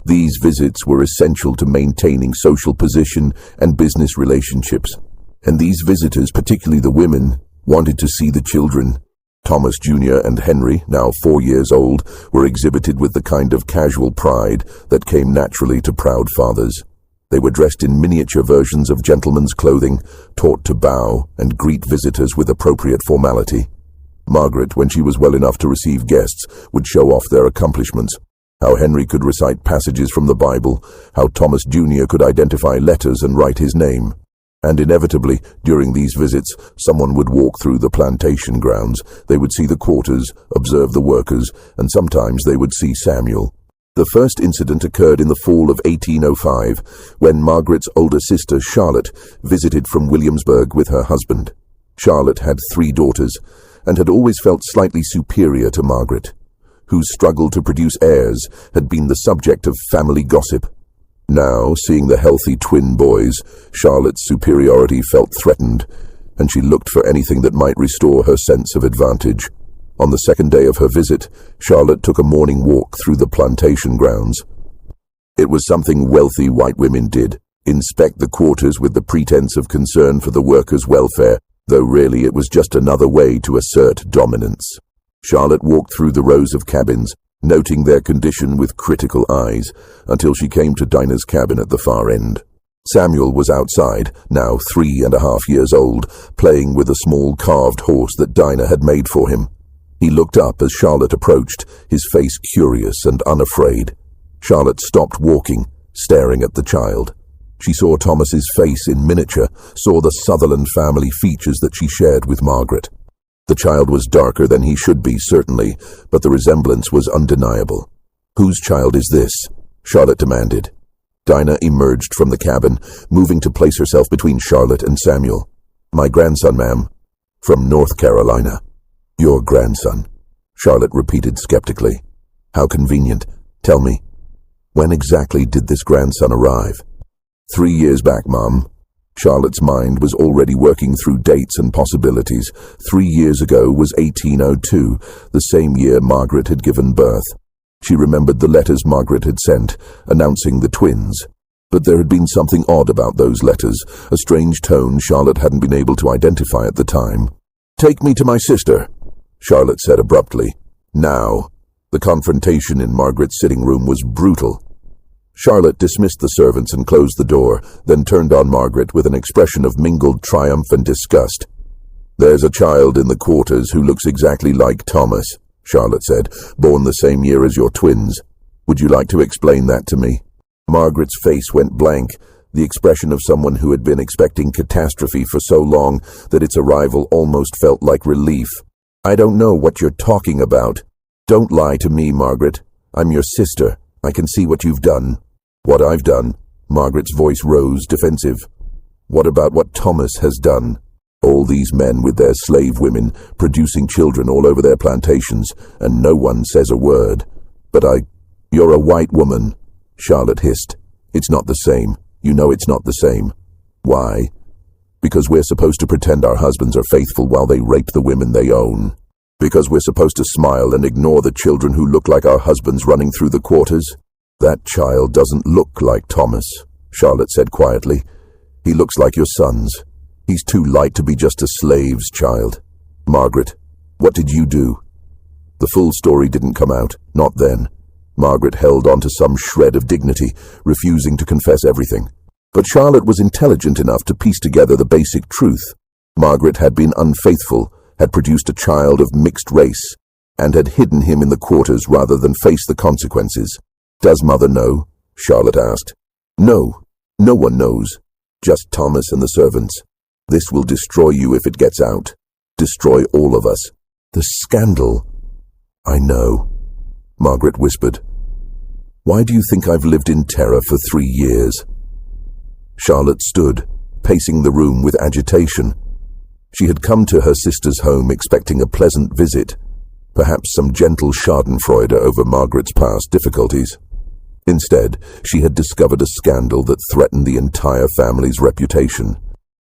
These visits were essential to maintaining social position and business relationships. And these visitors, particularly the women, wanted to see the children. Thomas Jr. and Henry, now 4 years old, were exhibited with the kind of casual pride that came naturally to proud fathers. They were dressed in miniature versions of gentlemen's clothing, taught to bow and greet visitors with appropriate formality. Margaret, when she was well enough to receive guests, would show off their accomplishments. How Henry could recite passages from the Bible, how Thomas Jr. could identify letters and write his name. And inevitably, during these visits, someone would walk through the plantation grounds. They would see the quarters, observe the workers, and sometimes they would see Samuel. The first incident occurred in the fall of 1805, when Margaret's older sister, Charlotte, visited from Williamsburg with her husband. Charlotte had 3 daughters, and had always felt slightly superior to Margaret, whose struggle to produce heirs had been the subject of family gossip. Now, seeing the healthy twin boys, Charlotte's superiority felt threatened, and she looked for anything that might restore her sense of advantage. On the second day of her visit, Charlotte took a morning walk through the plantation grounds. It was something wealthy white women did, Inspect the quarters with the pretense of concern for the workers' welfare, though really it was just another way to assert dominance. Charlotte walked through the rows of cabins, noting their condition with critical eyes, until she came to Dinah's cabin at the far end. Samuel was outside, now 3.5 years old, playing with a small carved horse that Dinah had made for him. He looked up as Charlotte approached, his face curious and unafraid. Charlotte stopped walking, staring at the child. She saw Thomas's face in miniature, saw the Sutherland family features that she shared with Margaret. The child was darker than he should be, certainly, but the resemblance was undeniable. "Whose child is this?" Charlotte demanded. Dinah emerged from the cabin, moving to place herself between Charlotte and Samuel. "My grandson, ma'am. From North Carolina." "Your grandson," Charlotte repeated skeptically. "How convenient. Tell me, when exactly did this grandson arrive?" 3 years back, Mom." Charlotte's mind was already working through dates and possibilities. 3 years ago was 1802, the same year Margaret had given birth. She remembered the letters Margaret had sent, announcing the twins. But there had been something odd about those letters, a strange tone Charlotte hadn't been able to identify at the time. "Take me to my sister," Charlotte said abruptly. "Now." The confrontation in Margaret's sitting room was brutal. Charlotte dismissed the servants and closed the door, then turned on Margaret with an expression of mingled triumph and disgust. "There's a child in the quarters who looks exactly like Thomas," Charlotte said, "born the same year as your twins. Would you like to explain that to me?" Margaret's face went blank, the expression of someone who had been expecting catastrophe for so long that its arrival almost felt like relief. "I don't know what you're talking about. Don't lie to me, Margaret. I'm your sister. I can see what you've done." "What I've done?" Margaret's voice rose, defensive. "What about what Thomas has done? All these men with their slave women, producing children all over their plantations, and no one says a word. But You're a white woman," Charlotte hissed. "It's not the same. You know it's not the same." "Why?" "Because we're supposed to pretend our husbands are faithful while they rape the women they own. Because we're supposed to smile and ignore the children who look like our husbands running through the quarters." "That child doesn't look like Thomas," Charlotte said quietly. "He looks like your son's. He's too light to be just a slave's child." "Margaret, what did you do?" The full story didn't come out, not then. Margaret held on to some shred of dignity, refusing to confess everything. But Charlotte was intelligent enough to piece together the basic truth. Margaret had been unfaithful, had produced a child of mixed race, and had hidden him in the quarters rather than face the consequences. "Does Mother know?" Charlotte asked. "No, no one knows. Just Thomas and the servants. This will destroy you if it gets out. Destroy all of us. The scandal." "I know," Margaret whispered. "Why do you think I've lived in terror for 3 years?" Charlotte stood, pacing the room with agitation. She had come to her sister's home expecting a pleasant visit, perhaps some gentle schadenfreude over Margaret's past difficulties. Instead, she had discovered a scandal that threatened the entire family's reputation.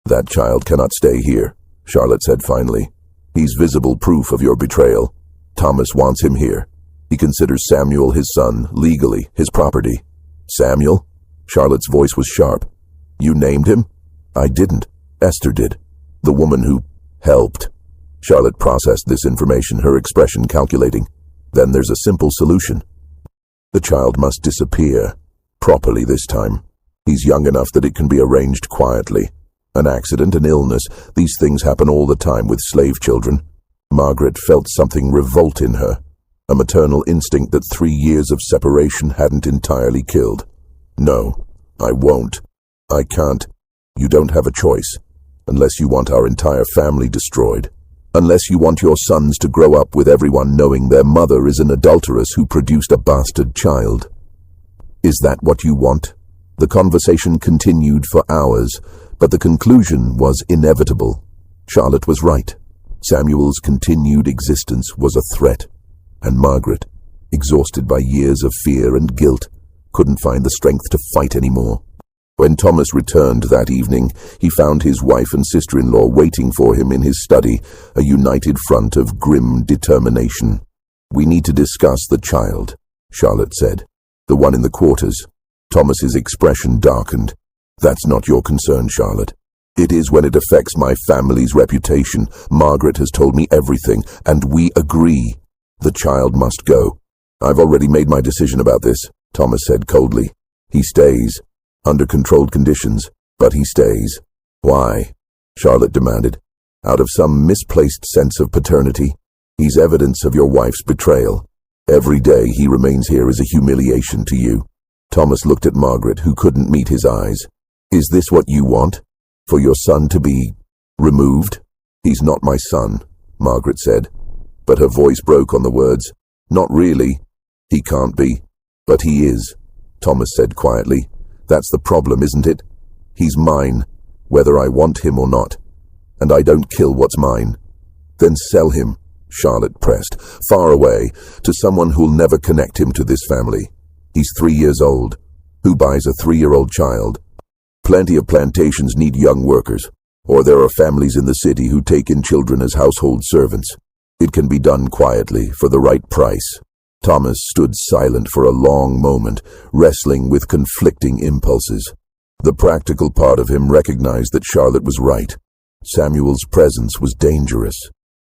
"That child cannot stay here," Charlotte said finally. "He's visible proof of your betrayal. Thomas wants him here. He considers Samuel his son, legally, his property." "Samuel?" Charlotte's voice was sharp. "You named him?" "I didn't. Esther did. The woman who helped." Charlotte processed this information, her expression calculating. "Then there's a simple solution. The child must disappear. Properly this time. He's young enough that it can be arranged quietly. An accident, an illness, these things happen all the time with slave children." Margaret felt something revolt in her, a maternal instinct that 3 years of separation hadn't entirely killed. "No, I won't. I can't. You don't have a choice. Unless you want our entire family destroyed. Unless you want your sons to grow up with everyone knowing their mother is an adulteress who produced a bastard child." "Is that what you want?" The conversation continued for hours, but the conclusion was inevitable. Charlotte was right. Samuel's continued existence was a threat, and Margaret, exhausted by years of fear and guilt, couldn't find the strength to fight anymore. When Thomas returned that evening, he found his wife and sister-in-law waiting for him in his study, a united front of grim determination. "We need to discuss the child," Charlotte said. "The one in the quarters." Thomas's expression darkened. That's not your concern, Charlotte. It is when it affects my family's reputation. Margaret has told me everything, and we agree. The child must go. I've already made my decision about this, Thomas said coldly. He stays. Under controlled conditions, but he stays. Why? Charlotte demanded. Out of some misplaced sense of paternity. He's evidence of your wife's betrayal. Every day he remains here is a humiliation to you. Thomas looked at Margaret, who couldn't meet his eyes. Is this what you want? For your son to be removed? He's not my son, Margaret said. But her voice broke on the words. Not really. He can't be. But he is, Thomas said quietly. That's the problem, isn't it? He's mine, whether I want him or not. And I don't kill what's mine. Then sell him, Charlotte pressed, far away, to someone who'll never connect him to this family. He's 3 years old. Who buys a 3-year-old child? Plenty of plantations need young workers, or there are families in the city who take in children as household servants. It can be done quietly, for the right price. Thomas stood silent for a long moment, wrestling with conflicting impulses. The practical part of him recognized that Charlotte was right. Samuel's presence was dangerous.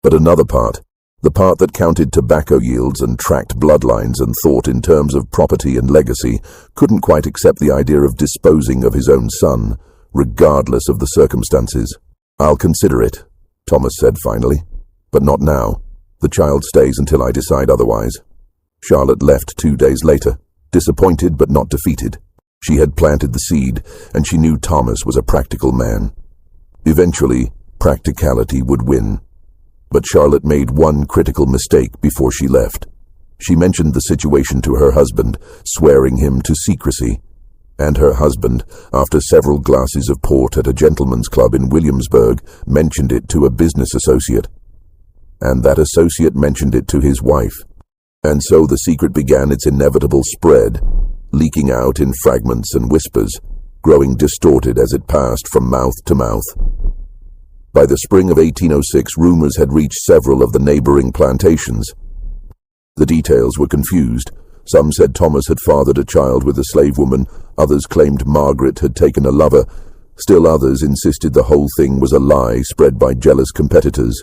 But another part, the part that counted tobacco yields and tracked bloodlines and thought in terms of property and legacy, couldn't quite accept the idea of disposing of his own son, regardless of the circumstances. I'll consider it, Thomas said finally. But not now. The child stays until I decide otherwise. Charlotte left 2 days later, disappointed but not defeated. She had planted the seed, and she knew Thomas was a practical man. Eventually, practicality would win. But Charlotte made one critical mistake before she left. She mentioned the situation to her husband, swearing him to secrecy. And her husband, after several glasses of port at a gentleman's club in Williamsburg, mentioned it to a business associate. And that associate mentioned it to his wife. And so the secret began its inevitable spread, leaking out in fragments and whispers, growing distorted as it passed from mouth to mouth. By the spring of 1806, rumors had reached several of the neighboring plantations. The details were confused. Some said Thomas had fathered a child with a slave woman, others claimed Margaret had taken a lover, still others insisted the whole thing was a lie spread by jealous competitors.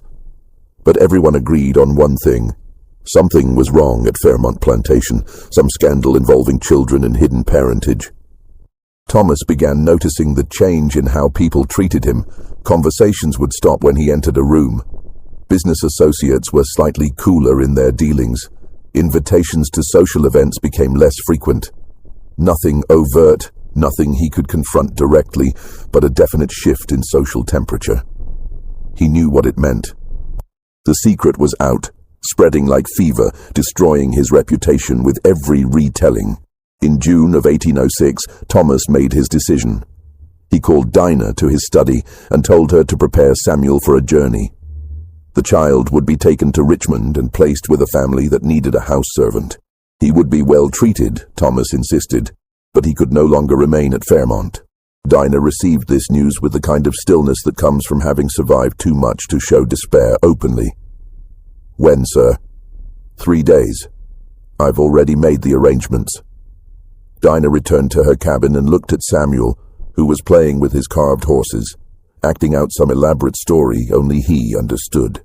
But everyone agreed on one thing. Something was wrong at Fairmont Plantation, some scandal involving children and hidden parentage. Thomas began noticing the change in how people treated him. Conversations would stop when he entered a room. Business associates were slightly cooler in their dealings. Invitations to social events became less frequent. Nothing overt, nothing he could confront directly, but a definite shift in social temperature. He knew what it meant. The secret was out, spreading like fever, destroying his reputation with every retelling. In June of 1806, Thomas made his decision. He called Dinah to his study and told her to prepare Samuel for a journey. The child would be taken to Richmond and placed with a family that needed a house servant. He would be well treated, Thomas insisted, but he could no longer remain at Fairmont. Dinah received this news with the kind of stillness that comes from having survived too much to show despair openly. When, sir? 3 days. I've already made the arrangements. Dinah returned to her cabin and looked at Samuel, who was playing with his carved horses, acting out some elaborate story only he understood.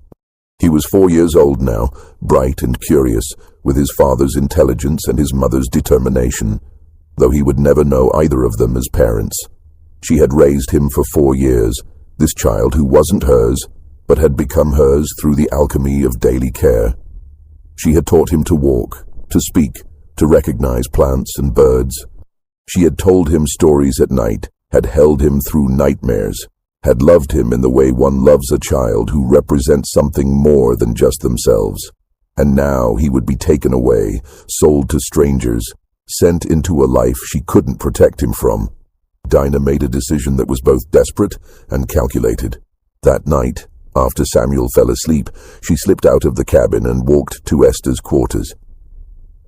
He was 4 years old now, bright and curious, with his father's intelligence and his mother's determination, though he would never know either of them as parents. She had raised him for 4 years, this child who wasn't hers, but had become hers through the alchemy of daily care. She had taught him to walk, to speak, to recognize plants and birds. She had told him stories at night, had held him through nightmares, had loved him in the way one loves a child who represents something more than just themselves. And now he would be taken away, sold to strangers, sent into a life she couldn't protect him from. Dinah made a decision that was both desperate and calculated. That night, after Samuel fell asleep, she slipped out of the cabin and walked to Esther's quarters.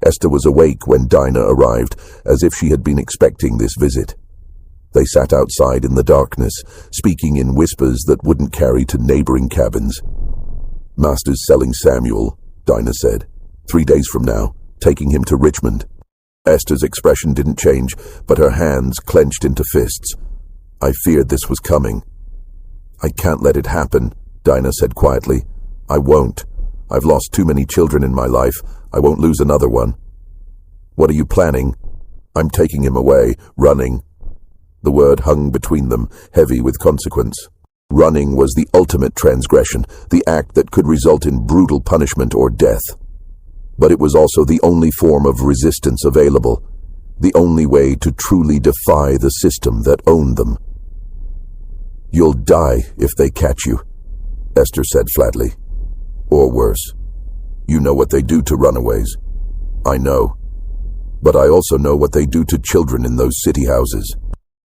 Esther was awake when Dinah arrived, as if she had been expecting this visit. They sat outside in the darkness, speaking in whispers that wouldn't carry to neighboring cabins. "Master's selling Samuel," Dinah said. 3 days from now, taking him to Richmond. Esther's expression didn't change, but her hands clenched into fists. I feared this was coming. I can't let it happen, Dinah said quietly. I won't. I've lost too many children in my life. I won't lose another one. What are you planning? I'm taking him away, running. The word hung between them, heavy with consequence. Running was the ultimate transgression, the act that could result in brutal punishment or death. But it was also the only form of resistance available, the only way to truly defy the system that owned them. You'll die if they catch you, Esther said flatly. Or worse. You know what they do to runaways. I know. But I also know what they do to children in those city houses.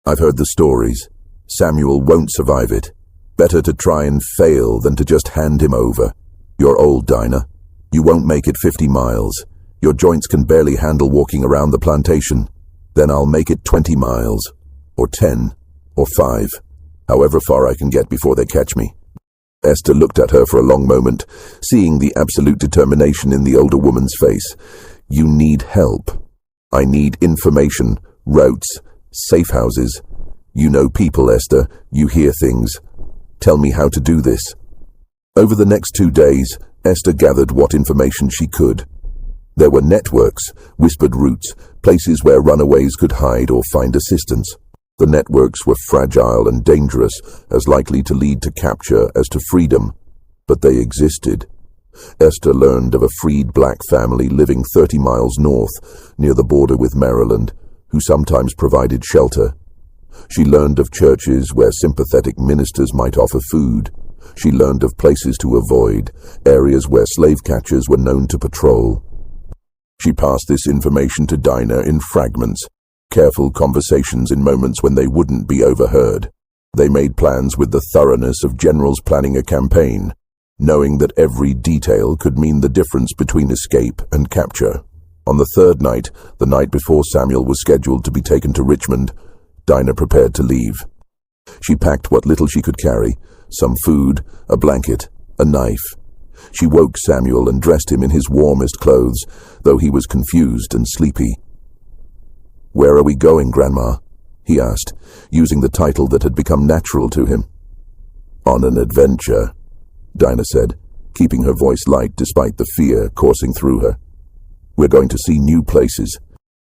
I've heard the stories. Samuel won't survive it. Better to try and fail than to just hand him over. You're old, Dinah. You won't make it 50 miles. Your joints can barely handle walking around the plantation. Then I'll make it 20 miles. Or 10. Or 5. However far I can get before they catch me. Esther looked at her for a long moment, seeing the absolute determination in the older woman's face. You need help. I need information, routes, safe houses. You know people, Esther. You hear things. Tell me how to do this. Over the next 2 days, Esther gathered what information she could. There were networks, whispered routes, places where runaways could hide or find assistance. The networks were fragile and dangerous, as likely to lead to capture as to freedom, but they existed. Esther learned of a freed black family living 30 miles north, near the border with Maryland, who sometimes provided shelter. She learned of churches where sympathetic ministers might offer food. She learned of places to avoid, areas where slave catchers were known to patrol. She passed this information to Dinah in fragments, careful conversations in moments when they wouldn't be overheard. They made plans with the thoroughness of generals planning a campaign, knowing that every detail could mean the difference between escape and capture. On the third night, the night before Samuel was scheduled to be taken to Richmond, Dinah prepared to leave. She packed what little she could carry, some food, a blanket, a knife. She woke Samuel and dressed him in his warmest clothes, though he was confused and sleepy. Where are we going, Grandma? He asked, using the title that had become natural to him. On an adventure, Dinah said, keeping her voice light despite the fear coursing through her. We're going to see new places.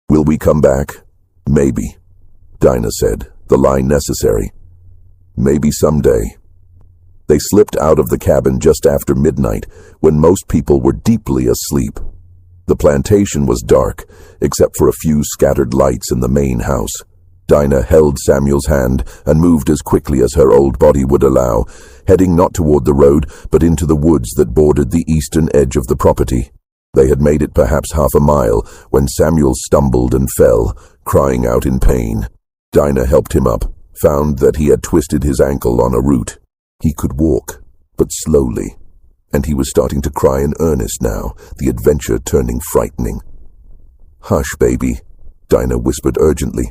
Will we come back? Maybe, Dinah said, the line necessary. Maybe someday. They slipped out of the cabin just after midnight, when most people were deeply asleep. The plantation was dark, except for a few scattered lights in the main house. Dinah held Samuel's hand and moved as quickly as her old body would allow, heading not toward the road, but into the woods that bordered the eastern edge of the property. They had made it perhaps half a mile when Samuel stumbled and fell, crying out in pain. Dinah helped him up, found that he had twisted his ankle on a root. He could walk, but slowly, and he was starting to cry in earnest now, the adventure turning frightening. Hush, baby, Dinah whispered urgently.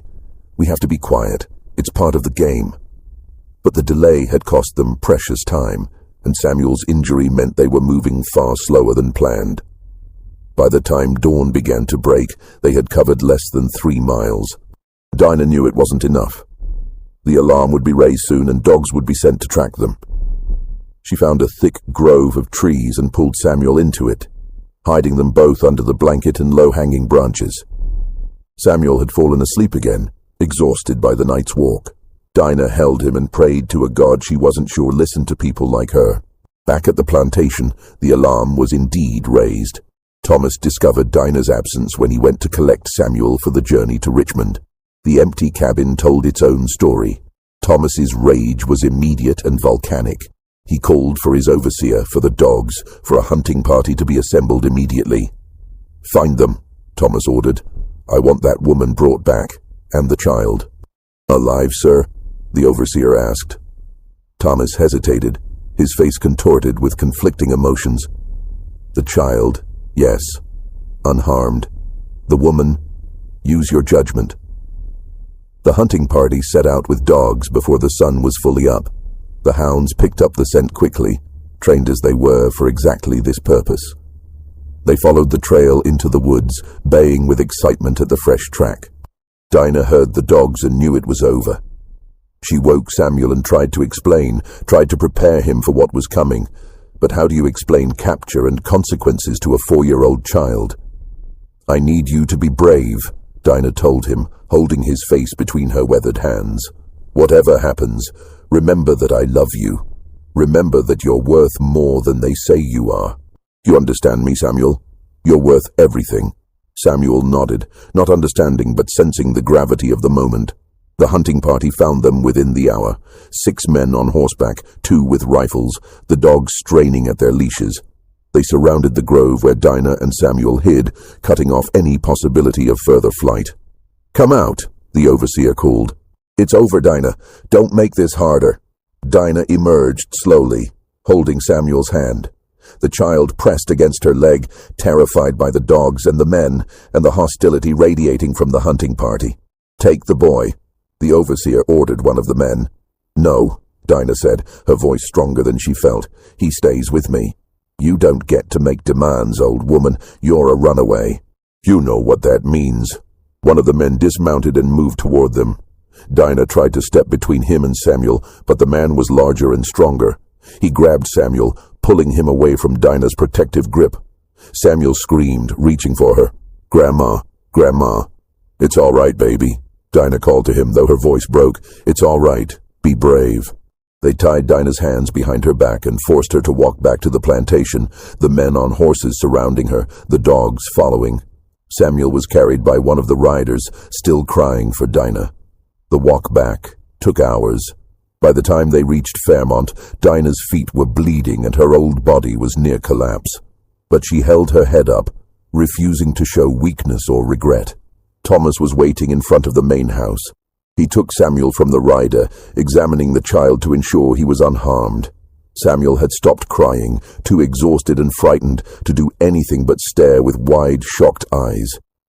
We have to be quiet. It's part of the game. But the delay had cost them precious time, and Samuel's injury meant they were moving far slower than planned. By the time dawn began to break, they had covered less than 3 miles. Dinah knew it wasn't enough. The alarm would be raised soon and dogs would be sent to track them. She found a thick grove of trees and pulled Samuel into it, hiding them both under the blanket and low-hanging branches. Samuel had fallen asleep again, exhausted by the night's walk. Dinah held him and prayed to a God she wasn't sure listened to people like her. Back at the plantation, the alarm was indeed raised. Thomas discovered Dinah's absence when he went to collect Samuel for the journey to Richmond. The empty cabin told its own story. Thomas's rage was immediate and volcanic. He called for his overseer, for the dogs, for a hunting party to be assembled immediately. Find them, Thomas ordered. I want that woman brought back, and the child. Alive, sir? The overseer asked. Thomas hesitated, his face contorted with conflicting emotions. The child, yes, unharmed. The woman, use your judgment. The hunting party set out with dogs before the sun was fully up. The hounds picked up the scent quickly, trained as they were for exactly this purpose. They followed the trail into the woods, baying with excitement at the fresh track. Dinah heard the dogs and knew it was over. She woke Samuel and tried to explain, tried to prepare him for what was coming. But how do you explain capture and consequences to a 4-year-old child? "I need you to be brave," Dinah told him, holding his face between her weathered hands. "Whatever happens, remember that I love you. Remember that you're worth more than they say you are. You understand me, Samuel? You're worth everything." Samuel nodded, not understanding but sensing the gravity of the moment. The hunting party found them within the hour. 6 men on horseback, 2 with rifles, the dogs straining at their leashes. They surrounded the grove where Dinah and Samuel hid, cutting off any possibility of further flight. "Come out," the overseer called. "It's over, Dinah. Don't make this harder." Dinah emerged slowly, holding Samuel's hand. The child pressed against her leg, terrified by the dogs and the men, and the hostility radiating from the hunting party. "Take the boy," the overseer ordered one of the men. "No," Dinah said, her voice stronger than she felt. "He stays with me." "You don't get to make demands, old woman. You're a runaway." "You know what that means." One of the men dismounted and moved toward them. Dinah tried to step between him and Samuel, but the man was larger and stronger. He grabbed Samuel, pulling him away from Dinah's protective grip. Samuel screamed, reaching for her. "Grandma, Grandma." "It's all right, baby," Dinah called to him, though her voice broke. "It's all right. Be brave." They tied Dinah's hands behind her back and forced her to walk back to the plantation, the men on horses surrounding her, the dogs following. Samuel was carried by one of the riders, still crying for Dinah. The walk back took hours. By the time they reached Fairmont, Dinah's feet were bleeding and her old body was near collapse. But she held her head up, refusing to show weakness or regret. Thomas was waiting in front of the main house. He took Samuel from the rider, examining the child to ensure he was unharmed. Samuel had stopped crying, too exhausted and frightened to do anything but stare with wide, shocked eyes.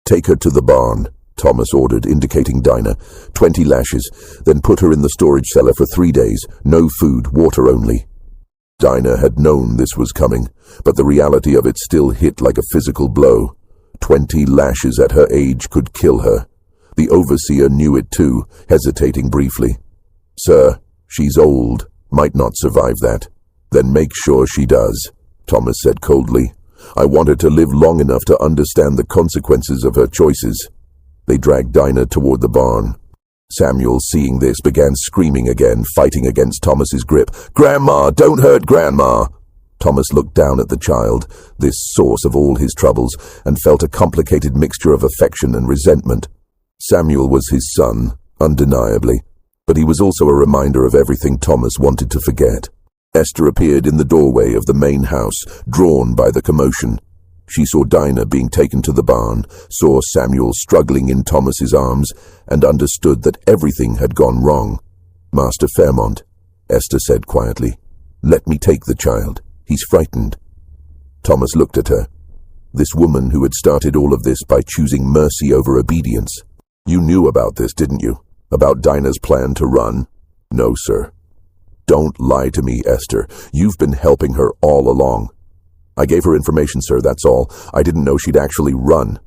"Take her to the barn," Thomas ordered, indicating Dinah. 20 lashes, then put her in the storage cellar for 3 days. No food, water only. Dinah had known this was coming, but the reality of it still hit like a physical blow. 20 lashes at her age could kill her. The overseer knew it too, hesitating briefly. "Sir, she's old, might not survive that." "Then make sure she does," Thomas said coldly. "I want her to live long enough to understand the consequences of her choices." They dragged Dinah toward the barn. Samuel, seeing this, began screaming again, fighting against Thomas's grip. "Grandma, don't hurt Grandma!" Thomas looked down at the child, this source of all his troubles, and felt a complicated mixture of affection and resentment. Samuel was his son, undeniably, but he was also a reminder of everything Thomas wanted to forget. Esther appeared in the doorway of the main house, drawn by the commotion. She saw Dinah being taken to the barn, saw Samuel struggling in Thomas's arms, and understood that everything had gone wrong. "Master Fairmont," Esther said quietly, "let me take the child. He's frightened." Thomas looked at her. This woman who had started all of this by choosing mercy over obedience. "You knew about this, didn't you? About Dinah's plan to run?" "No, sir." "Don't lie to me, Esther. You've been helping her all along." "I gave her information, sir, that's all. I didn't know she'd actually run."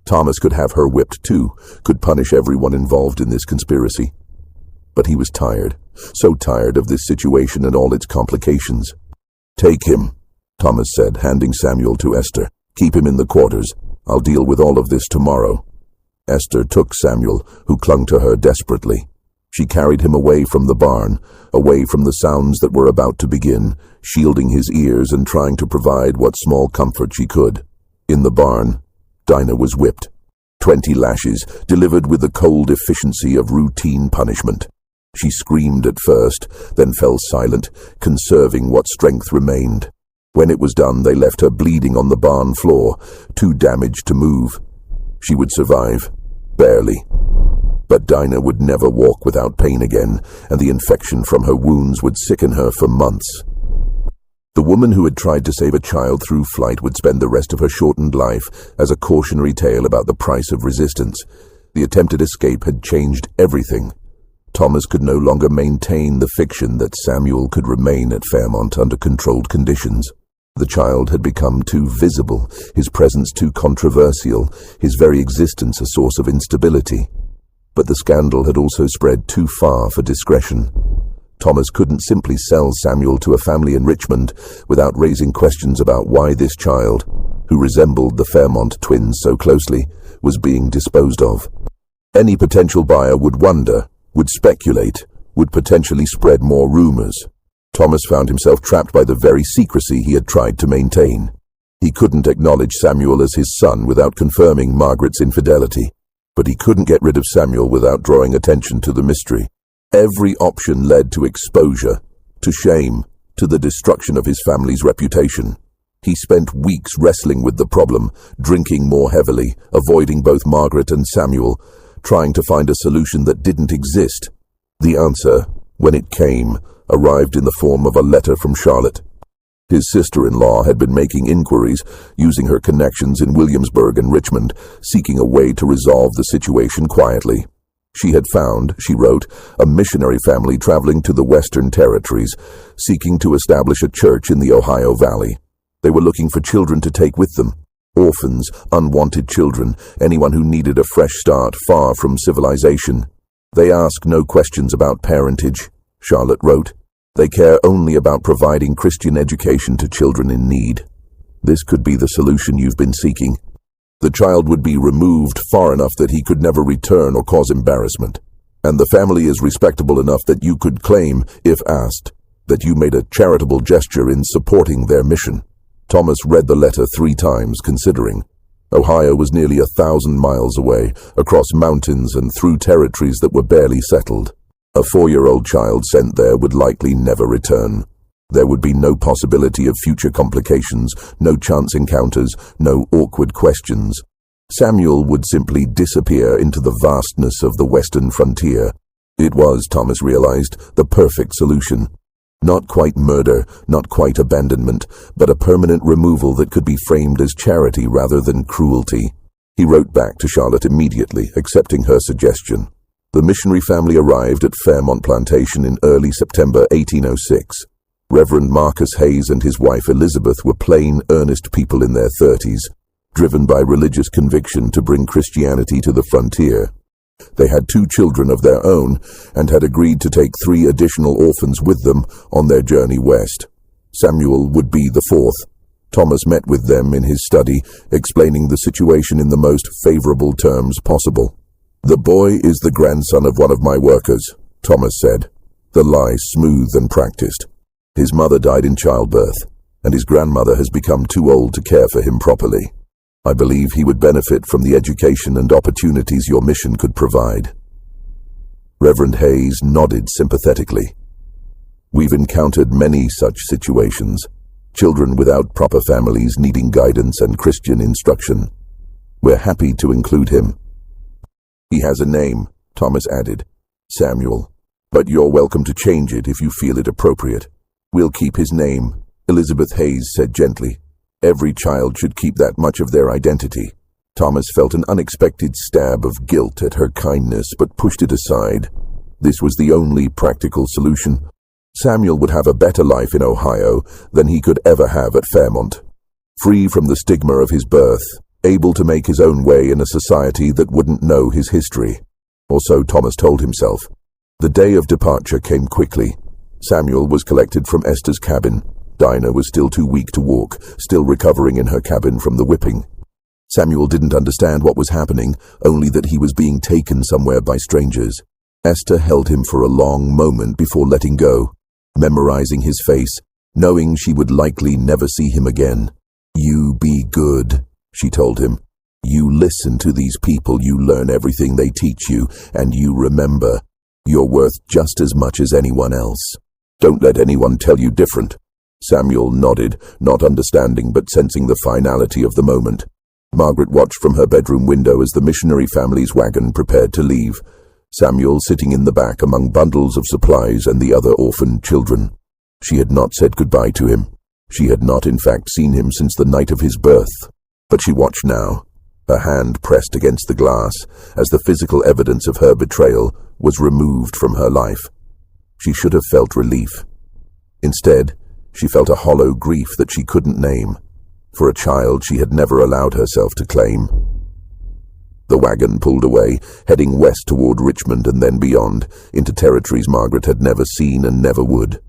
Thomas could have her whipped too, could punish everyone involved in this conspiracy. But he was tired, so tired of this situation and all its complications. "Take him," Thomas said, handing Samuel to Esther. "Keep him in the quarters. I'll deal with all of this tomorrow." Esther took Samuel, who clung to her desperately. She carried him away from the barn, away from the sounds that were about to begin, shielding his ears and trying to provide what small comfort she could. In the barn, Dinah was whipped. 20 lashes, delivered with the cold efficiency of routine punishment. She screamed at first, then fell silent, conserving what strength remained. When it was done, they left her bleeding on the barn floor, too damaged to move. She would survive. Barely. But Dinah would never walk without pain again, and the infection from her wounds would sicken her for months. The woman who had tried to save a child through flight would spend the rest of her shortened life as a cautionary tale about the price of resistance. The attempted escape had changed everything. Thomas could no longer maintain the fiction that Samuel could remain at Fairmont under controlled conditions. The child had become too visible, his presence too controversial, his very existence a source of instability. But the scandal had also spread too far for discretion. Thomas couldn't simply sell Samuel to a family in Richmond without raising questions about why this child, who resembled the Fairmont twins so closely, was being disposed of. Any potential buyer would wonder, would speculate, would potentially spread more rumors. Thomas found himself trapped by the very secrecy he had tried to maintain. He couldn't acknowledge Samuel as his son without confirming Margaret's infidelity, but he couldn't get rid of Samuel without drawing attention to the mystery. Every option led to exposure, to shame, to the destruction of his family's reputation. He spent weeks wrestling with the problem, drinking more heavily, avoiding both Margaret and Samuel, trying to find a solution that didn't exist. The answer, when it came, arrived in the form of a letter from Charlotte. His sister-in-law had been making inquiries, using her connections in Williamsburg and Richmond, seeking a way to resolve the situation quietly. She had found, she wrote, a missionary family traveling to the Western Territories, seeking to establish a church in the Ohio Valley. They were looking for children to take with them. Orphans, unwanted children, anyone who needed a fresh start far from civilization. They ask no questions about parentage, Charlotte wrote. They care only about providing Christian education to children in need. This could be the solution you've been seeking. The child would be removed far enough that he could never return or cause embarrassment. And the family is respectable enough that you could claim, if asked, that you made a charitable gesture in supporting their mission. Thomas read the letter 3 times, considering. Ohio was nearly 1,000 miles away, across mountains and through territories that were barely settled. A 4-year-old child sent there would likely never return. There would be no possibility of future complications, no chance encounters, no awkward questions. Samuel would simply disappear into the vastness of the western frontier. It was, Thomas realized, the perfect solution. Not quite murder, not quite abandonment, but a permanent removal that could be framed as charity rather than cruelty. He wrote back to Charlotte immediately, accepting her suggestion. The missionary family arrived at Fairmont Plantation in early September 1806. Reverend Marcus Hayes and his wife Elizabeth were plain, earnest people in their 30s, driven by religious conviction to bring Christianity to the frontier. They had 2 children of their own and had agreed to take 3 additional orphans with them on their journey west. Samuel would be the 4th. Thomas met with them in his study, explaining the situation in the most favorable terms possible. "The boy is the grandson of one of my workers," Thomas said, the lie smooth and practiced. His mother died in childbirth, and his grandmother has become too old to care for him properly. I believe he would benefit from the education and opportunities your mission could provide. Reverend Hayes nodded sympathetically. "We've encountered many such situations, children without proper families needing guidance and Christian instruction. We're happy to include him." "He has a name," Thomas added, "Samuel, but you're welcome to change it if you feel it appropriate." "We'll keep his name," Elizabeth Hayes said gently. "Every child should keep that much of their identity." Thomas felt an unexpected stab of guilt at her kindness, but pushed it aside. This was the only practical solution. Samuel would have a better life in Ohio than he could ever have at Fairmont. Free from the stigma of his birth, able to make his own way in a society that wouldn't know his history. Or so Thomas told himself. The day of departure came quickly. Samuel was collected from Esther's cabin. Dinah was still too weak to walk, still recovering in her cabin from the whipping. Samuel didn't understand what was happening, only that he was being taken somewhere by strangers. Esther held him for a long moment before letting go, memorizing his face, knowing she would likely never see him again. "You be good," she told him. "You listen to these people, you learn everything they teach you, and you remember, you're worth just as much as anyone else. Don't let anyone tell you different." Samuel nodded, not understanding but sensing the finality of the moment. Margaret watched from her bedroom window as the missionary family's wagon prepared to leave, Samuel sitting in the back among bundles of supplies and the other orphaned children. She had not said goodbye to him. She had not in fact seen him since the night of his birth. But she watched now, her hand pressed against the glass, as the physical evidence of her betrayal was removed from her life. She should have felt relief. Instead, she felt a hollow grief that she couldn't name, for a child she had never allowed herself to claim. The wagon pulled away, heading west toward Richmond and then beyond, into territories Margaret had never seen and never would.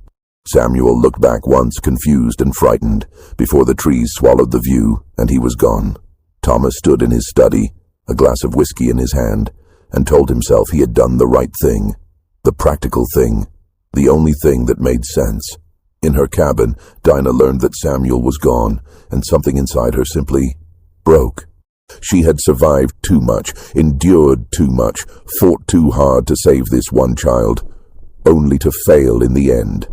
Samuel looked back once, confused and frightened, before the trees swallowed the view, and he was gone. Thomas stood in his study, a glass of whiskey in his hand, and told himself he had done the right thing, the practical thing, the only thing that made sense. In her cabin, Dinah learned that Samuel was gone, and something inside her simply broke. She had survived too much, endured too much, fought too hard to save this one child, only to fail in the end.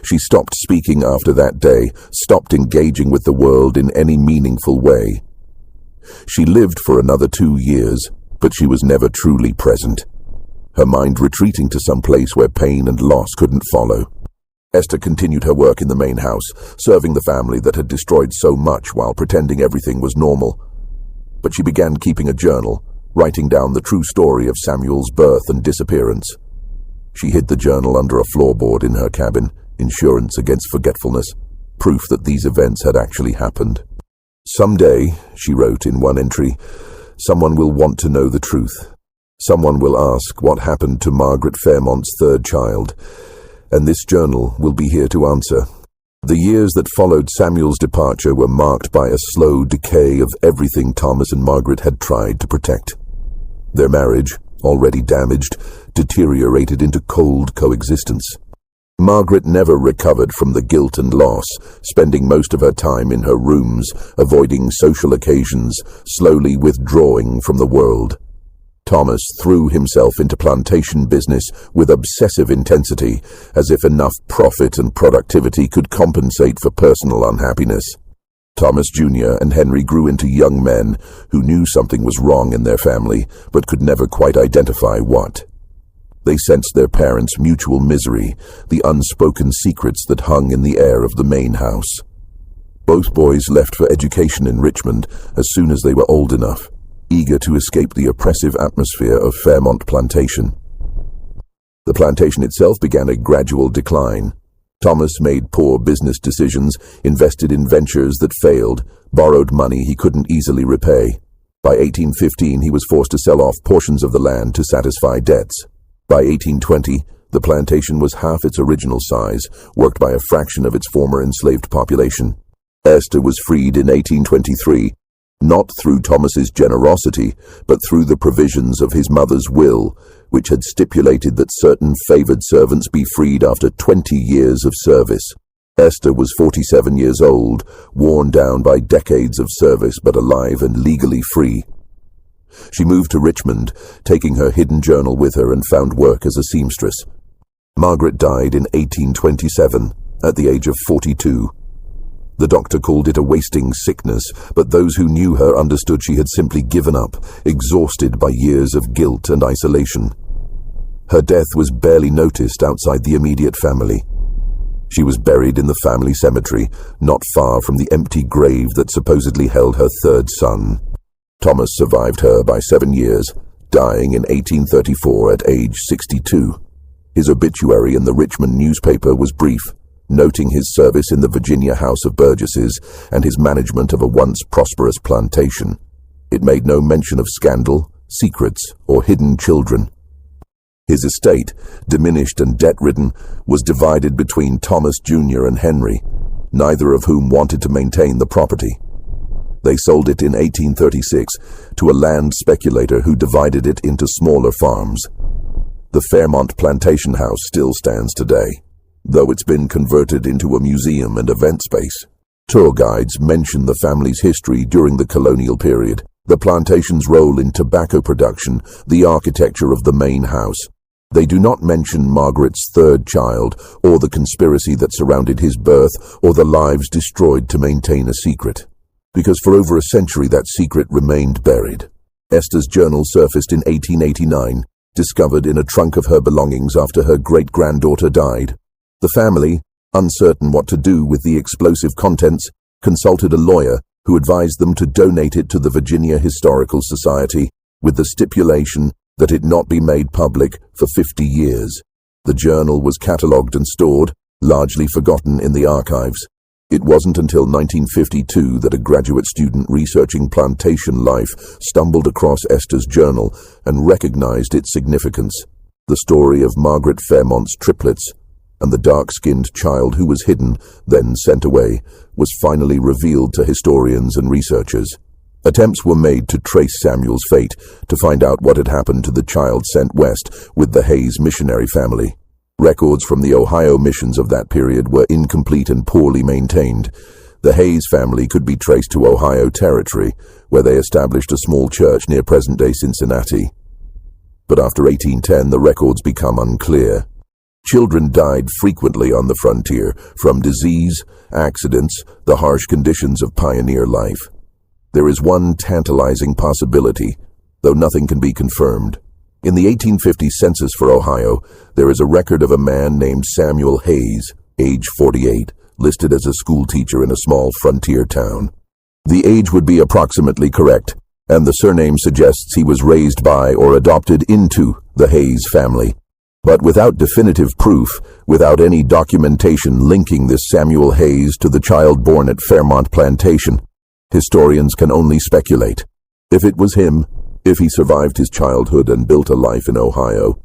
She stopped speaking after that day, stopped engaging with the world in any meaningful way. She lived for another 2 years, but she was never truly present, her mind retreating to some place where pain and loss couldn't follow. Esther continued her work in the main house, serving the family that had destroyed so much while pretending everything was normal. But she began keeping a journal, writing down the true story of Samuel's birth and disappearance. She hid the journal under a floorboard in her cabin, insurance against forgetfulness, proof that these events had actually happened. "Someday," she wrote in one entry, "someone will want to know the truth. Someone will ask what happened to Margaret Fairmont's third child, and this journal will be here to answer." The years that followed Samuel's departure were marked by a slow decay of everything Thomas and Margaret had tried to protect. Their marriage, already damaged, deteriorated into cold coexistence. Margaret never recovered from the guilt and loss, spending most of her time in her rooms, avoiding social occasions, slowly withdrawing from the world. Thomas threw himself into plantation business with obsessive intensity, as if enough profit and productivity could compensate for personal unhappiness. Thomas Jr. and Henry grew into young men who knew something was wrong in their family, but could never quite identify what. They sensed their parents' mutual misery, the unspoken secrets that hung in the air of the main house. Both boys left for education in Richmond as soon as they were old enough, eager to escape the oppressive atmosphere of Fairmont Plantation. The plantation itself began a gradual decline. Thomas made poor business decisions, invested in ventures that failed, borrowed money he couldn't easily repay. By 1815, he was forced to sell off portions of the land to satisfy debts. By 1820, the plantation was half its original size, worked by a fraction of its former enslaved population. Esther was freed in 1823, not through Thomas's generosity, but through the provisions of his mother's will, which had stipulated that certain favored servants be freed after 20 years of service. Esther was 47 years old, worn down by decades of service, but alive and legally free. She moved to Richmond, taking her hidden journal with her, and found work as a seamstress. Margaret died in 1827, at the age of 42. The doctor called it a wasting sickness, but those who knew her understood she had simply given up, exhausted by years of guilt and isolation. Her death was barely noticed outside the immediate family. She was buried in the family cemetery, not far from the empty grave that supposedly held her third son. Thomas survived her by 7 years, dying in 1834 at age 62. His obituary in the Richmond newspaper was brief, noting his service in the Virginia House of Burgesses and his management of a once prosperous plantation. It made no mention of scandal, secrets, or hidden children. His estate, diminished and debt-ridden, was divided between Thomas Jr. and Henry, neither of whom wanted to maintain the property. They sold it in 1836 to a land speculator who divided it into smaller farms. The Fairmont Plantation House still stands today, though it's been converted into a museum and event space. Tour guides mention the family's history during the colonial period, the plantation's role in tobacco production, the architecture of the main house. They do not mention Margaret's third child, or the conspiracy that surrounded his birth, or the lives destroyed to maintain a secret. Because for over a century that secret remained buried. Esther's journal surfaced in 1889, discovered in a trunk of her belongings after her great-granddaughter died. The family, uncertain what to do with the explosive contents, consulted a lawyer who advised them to donate it to the Virginia Historical Society with the stipulation that it not be made public for 50 years. The journal was catalogued and stored, largely forgotten in the archives. It wasn't until 1952 that a graduate student researching plantation life stumbled across Esther's journal and recognized its significance. The story of Margaret Fairmont's triplets and the dark-skinned child who was hidden, then sent away, was finally revealed to historians and researchers. Attempts were made to trace Samuel's fate, to find out what had happened to the child sent west with the Hayes missionary family. Records from the Ohio missions of that period were incomplete and poorly maintained. The Hayes family could be traced to Ohio Territory, where they established a small church near present-day Cincinnati. But after 1810, the records become unclear. Children died frequently on the frontier, from disease, accidents, the harsh conditions of pioneer life. There is one tantalizing possibility, though nothing can be confirmed. In the 1850 census for Ohio, there is a record of a man named Samuel Hayes, age 48, listed as a schoolteacher in a small frontier town. The age would be approximately correct, and the surname suggests he was raised by or adopted into the Hayes family. But without definitive proof, without any documentation linking this Samuel Hayes to the child born at Fairmont Plantation, historians can only speculate. If it was him, if he survived his childhood and built a life in Ohio,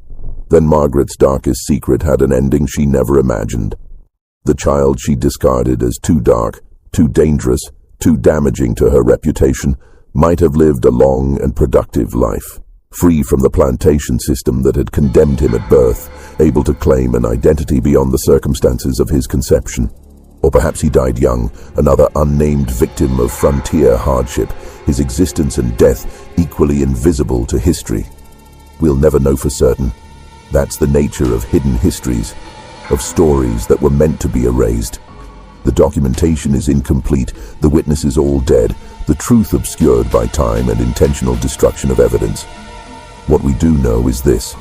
then Margaret's darkest secret had an ending she never imagined. The child she discarded as too dark, too dangerous, too damaging to her reputation might have lived a long and productive life, free from the plantation system that had condemned him at birth, able to claim an identity beyond the circumstances of his conception. Or perhaps he died young, another unnamed victim of frontier hardship, his existence and death equally invisible to history. We'll never know for certain. That's the nature of hidden histories, of stories that were meant to be erased. The documentation is incomplete, the witnesses all dead, the truth obscured by time and intentional destruction of evidence. What we do know is this: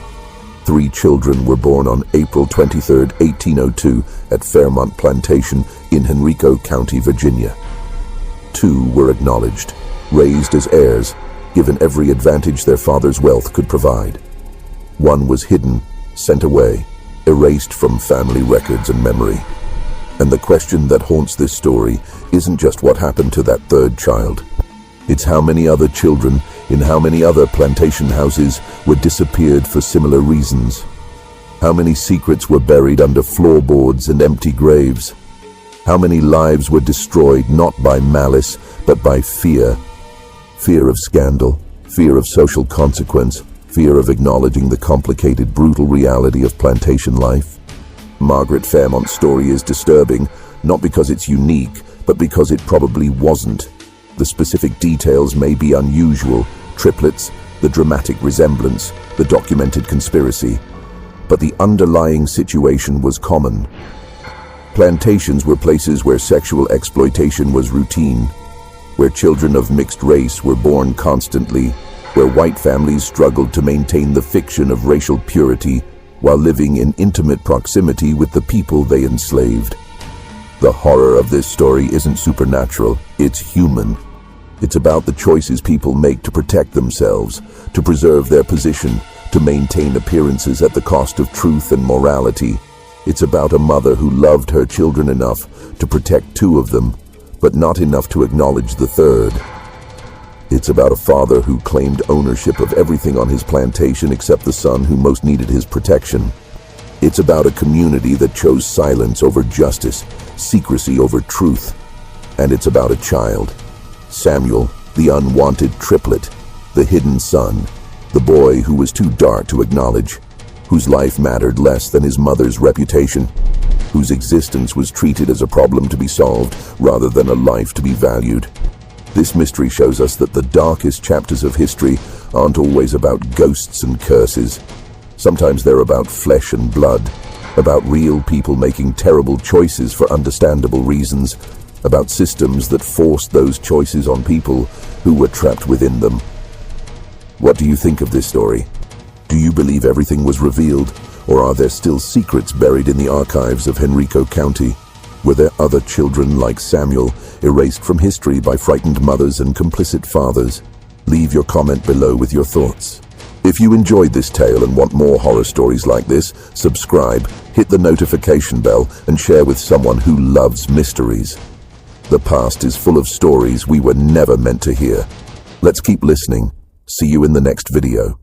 3 children were born on April 23, 1802, at Fairmont Plantation in Henrico County, Virginia. 2 were acknowledged, raised as heirs, given every advantage their father's wealth could provide. 1 was hidden, sent away, erased from family records and memory. And the question that haunts this story isn't just what happened to that 3rd child. It's how many other children in how many other plantation houses were disappeared for similar reasons. How many secrets were buried under floorboards and empty graves. How many lives were destroyed not by malice, but by fear. Fear of scandal, fear of social consequence, fear of acknowledging the complicated, brutal reality of plantation life. Margaret Fairmont's story is disturbing, not because it's unique, but because it probably wasn't. The specific details may be unusual, triplets, the dramatic resemblance, the documented conspiracy, but the underlying situation was common. Plantations were places where sexual exploitation was routine, where children of mixed race were born constantly, where white families struggled to maintain the fiction of racial purity while living in intimate proximity with the people they enslaved. The horror of this story isn't supernatural, it's human. It's about the choices people make to protect themselves, to preserve their position, to maintain appearances at the cost of truth and morality. It's about a mother who loved her children enough to protect 2 of them, but not enough to acknowledge the 3rd. It's about a father who claimed ownership of everything on his plantation except the son who most needed his protection. It's about a community that chose silence over justice, secrecy over truth. And it's about a child. Samuel, the unwanted triplet, the hidden son, the boy who was too dark to acknowledge, whose life mattered less than his mother's reputation, whose existence was treated as a problem to be solved rather than a life to be valued. This mystery shows us that the darkest chapters of history aren't always about ghosts and curses. Sometimes they're about flesh and blood, about real people making terrible choices for understandable reasons, about systems that forced those choices on people who were trapped within them. What do you think of this story? Do you believe everything was revealed, or are there still secrets buried in the archives of Henrico County? Were there other children like Samuel, erased from history by frightened mothers and complicit fathers? Leave your comment below with your thoughts. If you enjoyed this tale and want more horror stories like this, subscribe, hit the notification bell, and share with someone who loves mysteries. The past is full of stories we were never meant to hear. Let's keep listening. See you in the next video.